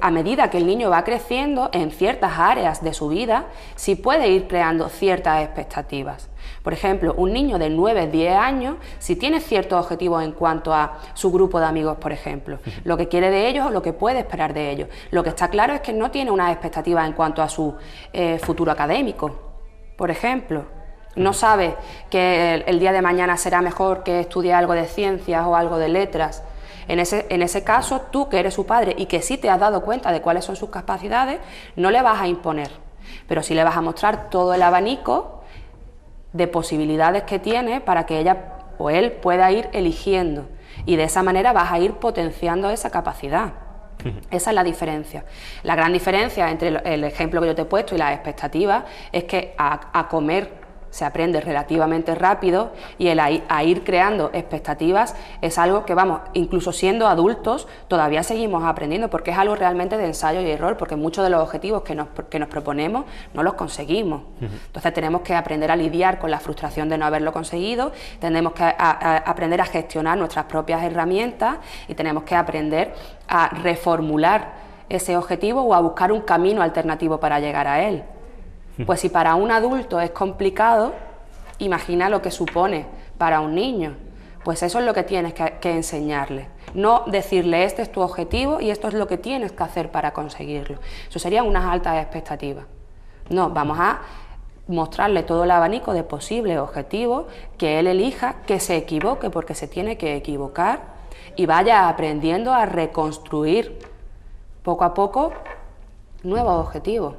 A medida que el niño va creciendo en ciertas áreas de su vida, sí puede ir creando ciertas expectativas. Por ejemplo, un niño de 9, 10 años, si tiene ciertos objetivos en cuanto a su grupo de amigos, por ejemplo, lo que quiere de ellos o lo que puede esperar de ellos. Lo que está claro es que no tiene unas expectativas en cuanto a su futuro académico, por ejemplo. No sabe que el día de mañana será mejor que estudie algo de ciencias o algo de letras. En ese caso, tú que eres su padre y que sí te has dado cuenta de cuáles son sus capacidades, no le vas a imponer, pero sí le vas a mostrar todo el abanico de posibilidades que tiene para que ella o él pueda ir eligiendo, y de esa manera vas a ir potenciando esa capacidad. Esa es la diferencia. La gran diferencia entre el ejemplo que yo te he puesto y las expectativas es que a comer se aprende relativamente rápido, y a ir creando expectativas es algo que, vamos, incluso siendo adultos todavía seguimos aprendiendo, porque es algo realmente de ensayo y error, porque muchos de los objetivos que nos proponemos no los conseguimos. Entonces tenemos que aprender a lidiar con la frustración de no haberlo conseguido, tenemos que aprender a gestionar nuestras propias herramientas, y tenemos que aprender a reformular ese objetivo o a buscar un camino alternativo para llegar a él. Pues si para un adulto es complicado, imagina lo que supone para un niño. Pues eso es lo que tienes que enseñarle. No decirle, este es tu objetivo y esto es lo que tienes que hacer para conseguirlo. Eso serían unas altas expectativas. No, vamos a mostrarle todo el abanico de posibles objetivos, que él elija, que se equivoque porque se tiene que equivocar, y vaya aprendiendo a reconstruir poco a poco nuevos objetivos.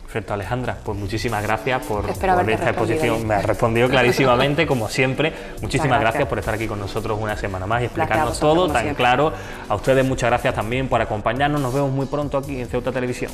Perfecto, Alejandra, pues muchísimas gracias por esta exposición. Me ha respondido clarísimamente, como siempre. Muchísimas gracias por estar aquí con nosotros una semana más y explicarnos todo tan claro. A ustedes muchas gracias también por acompañarnos. Nos vemos muy pronto aquí en Ceuta Televisión.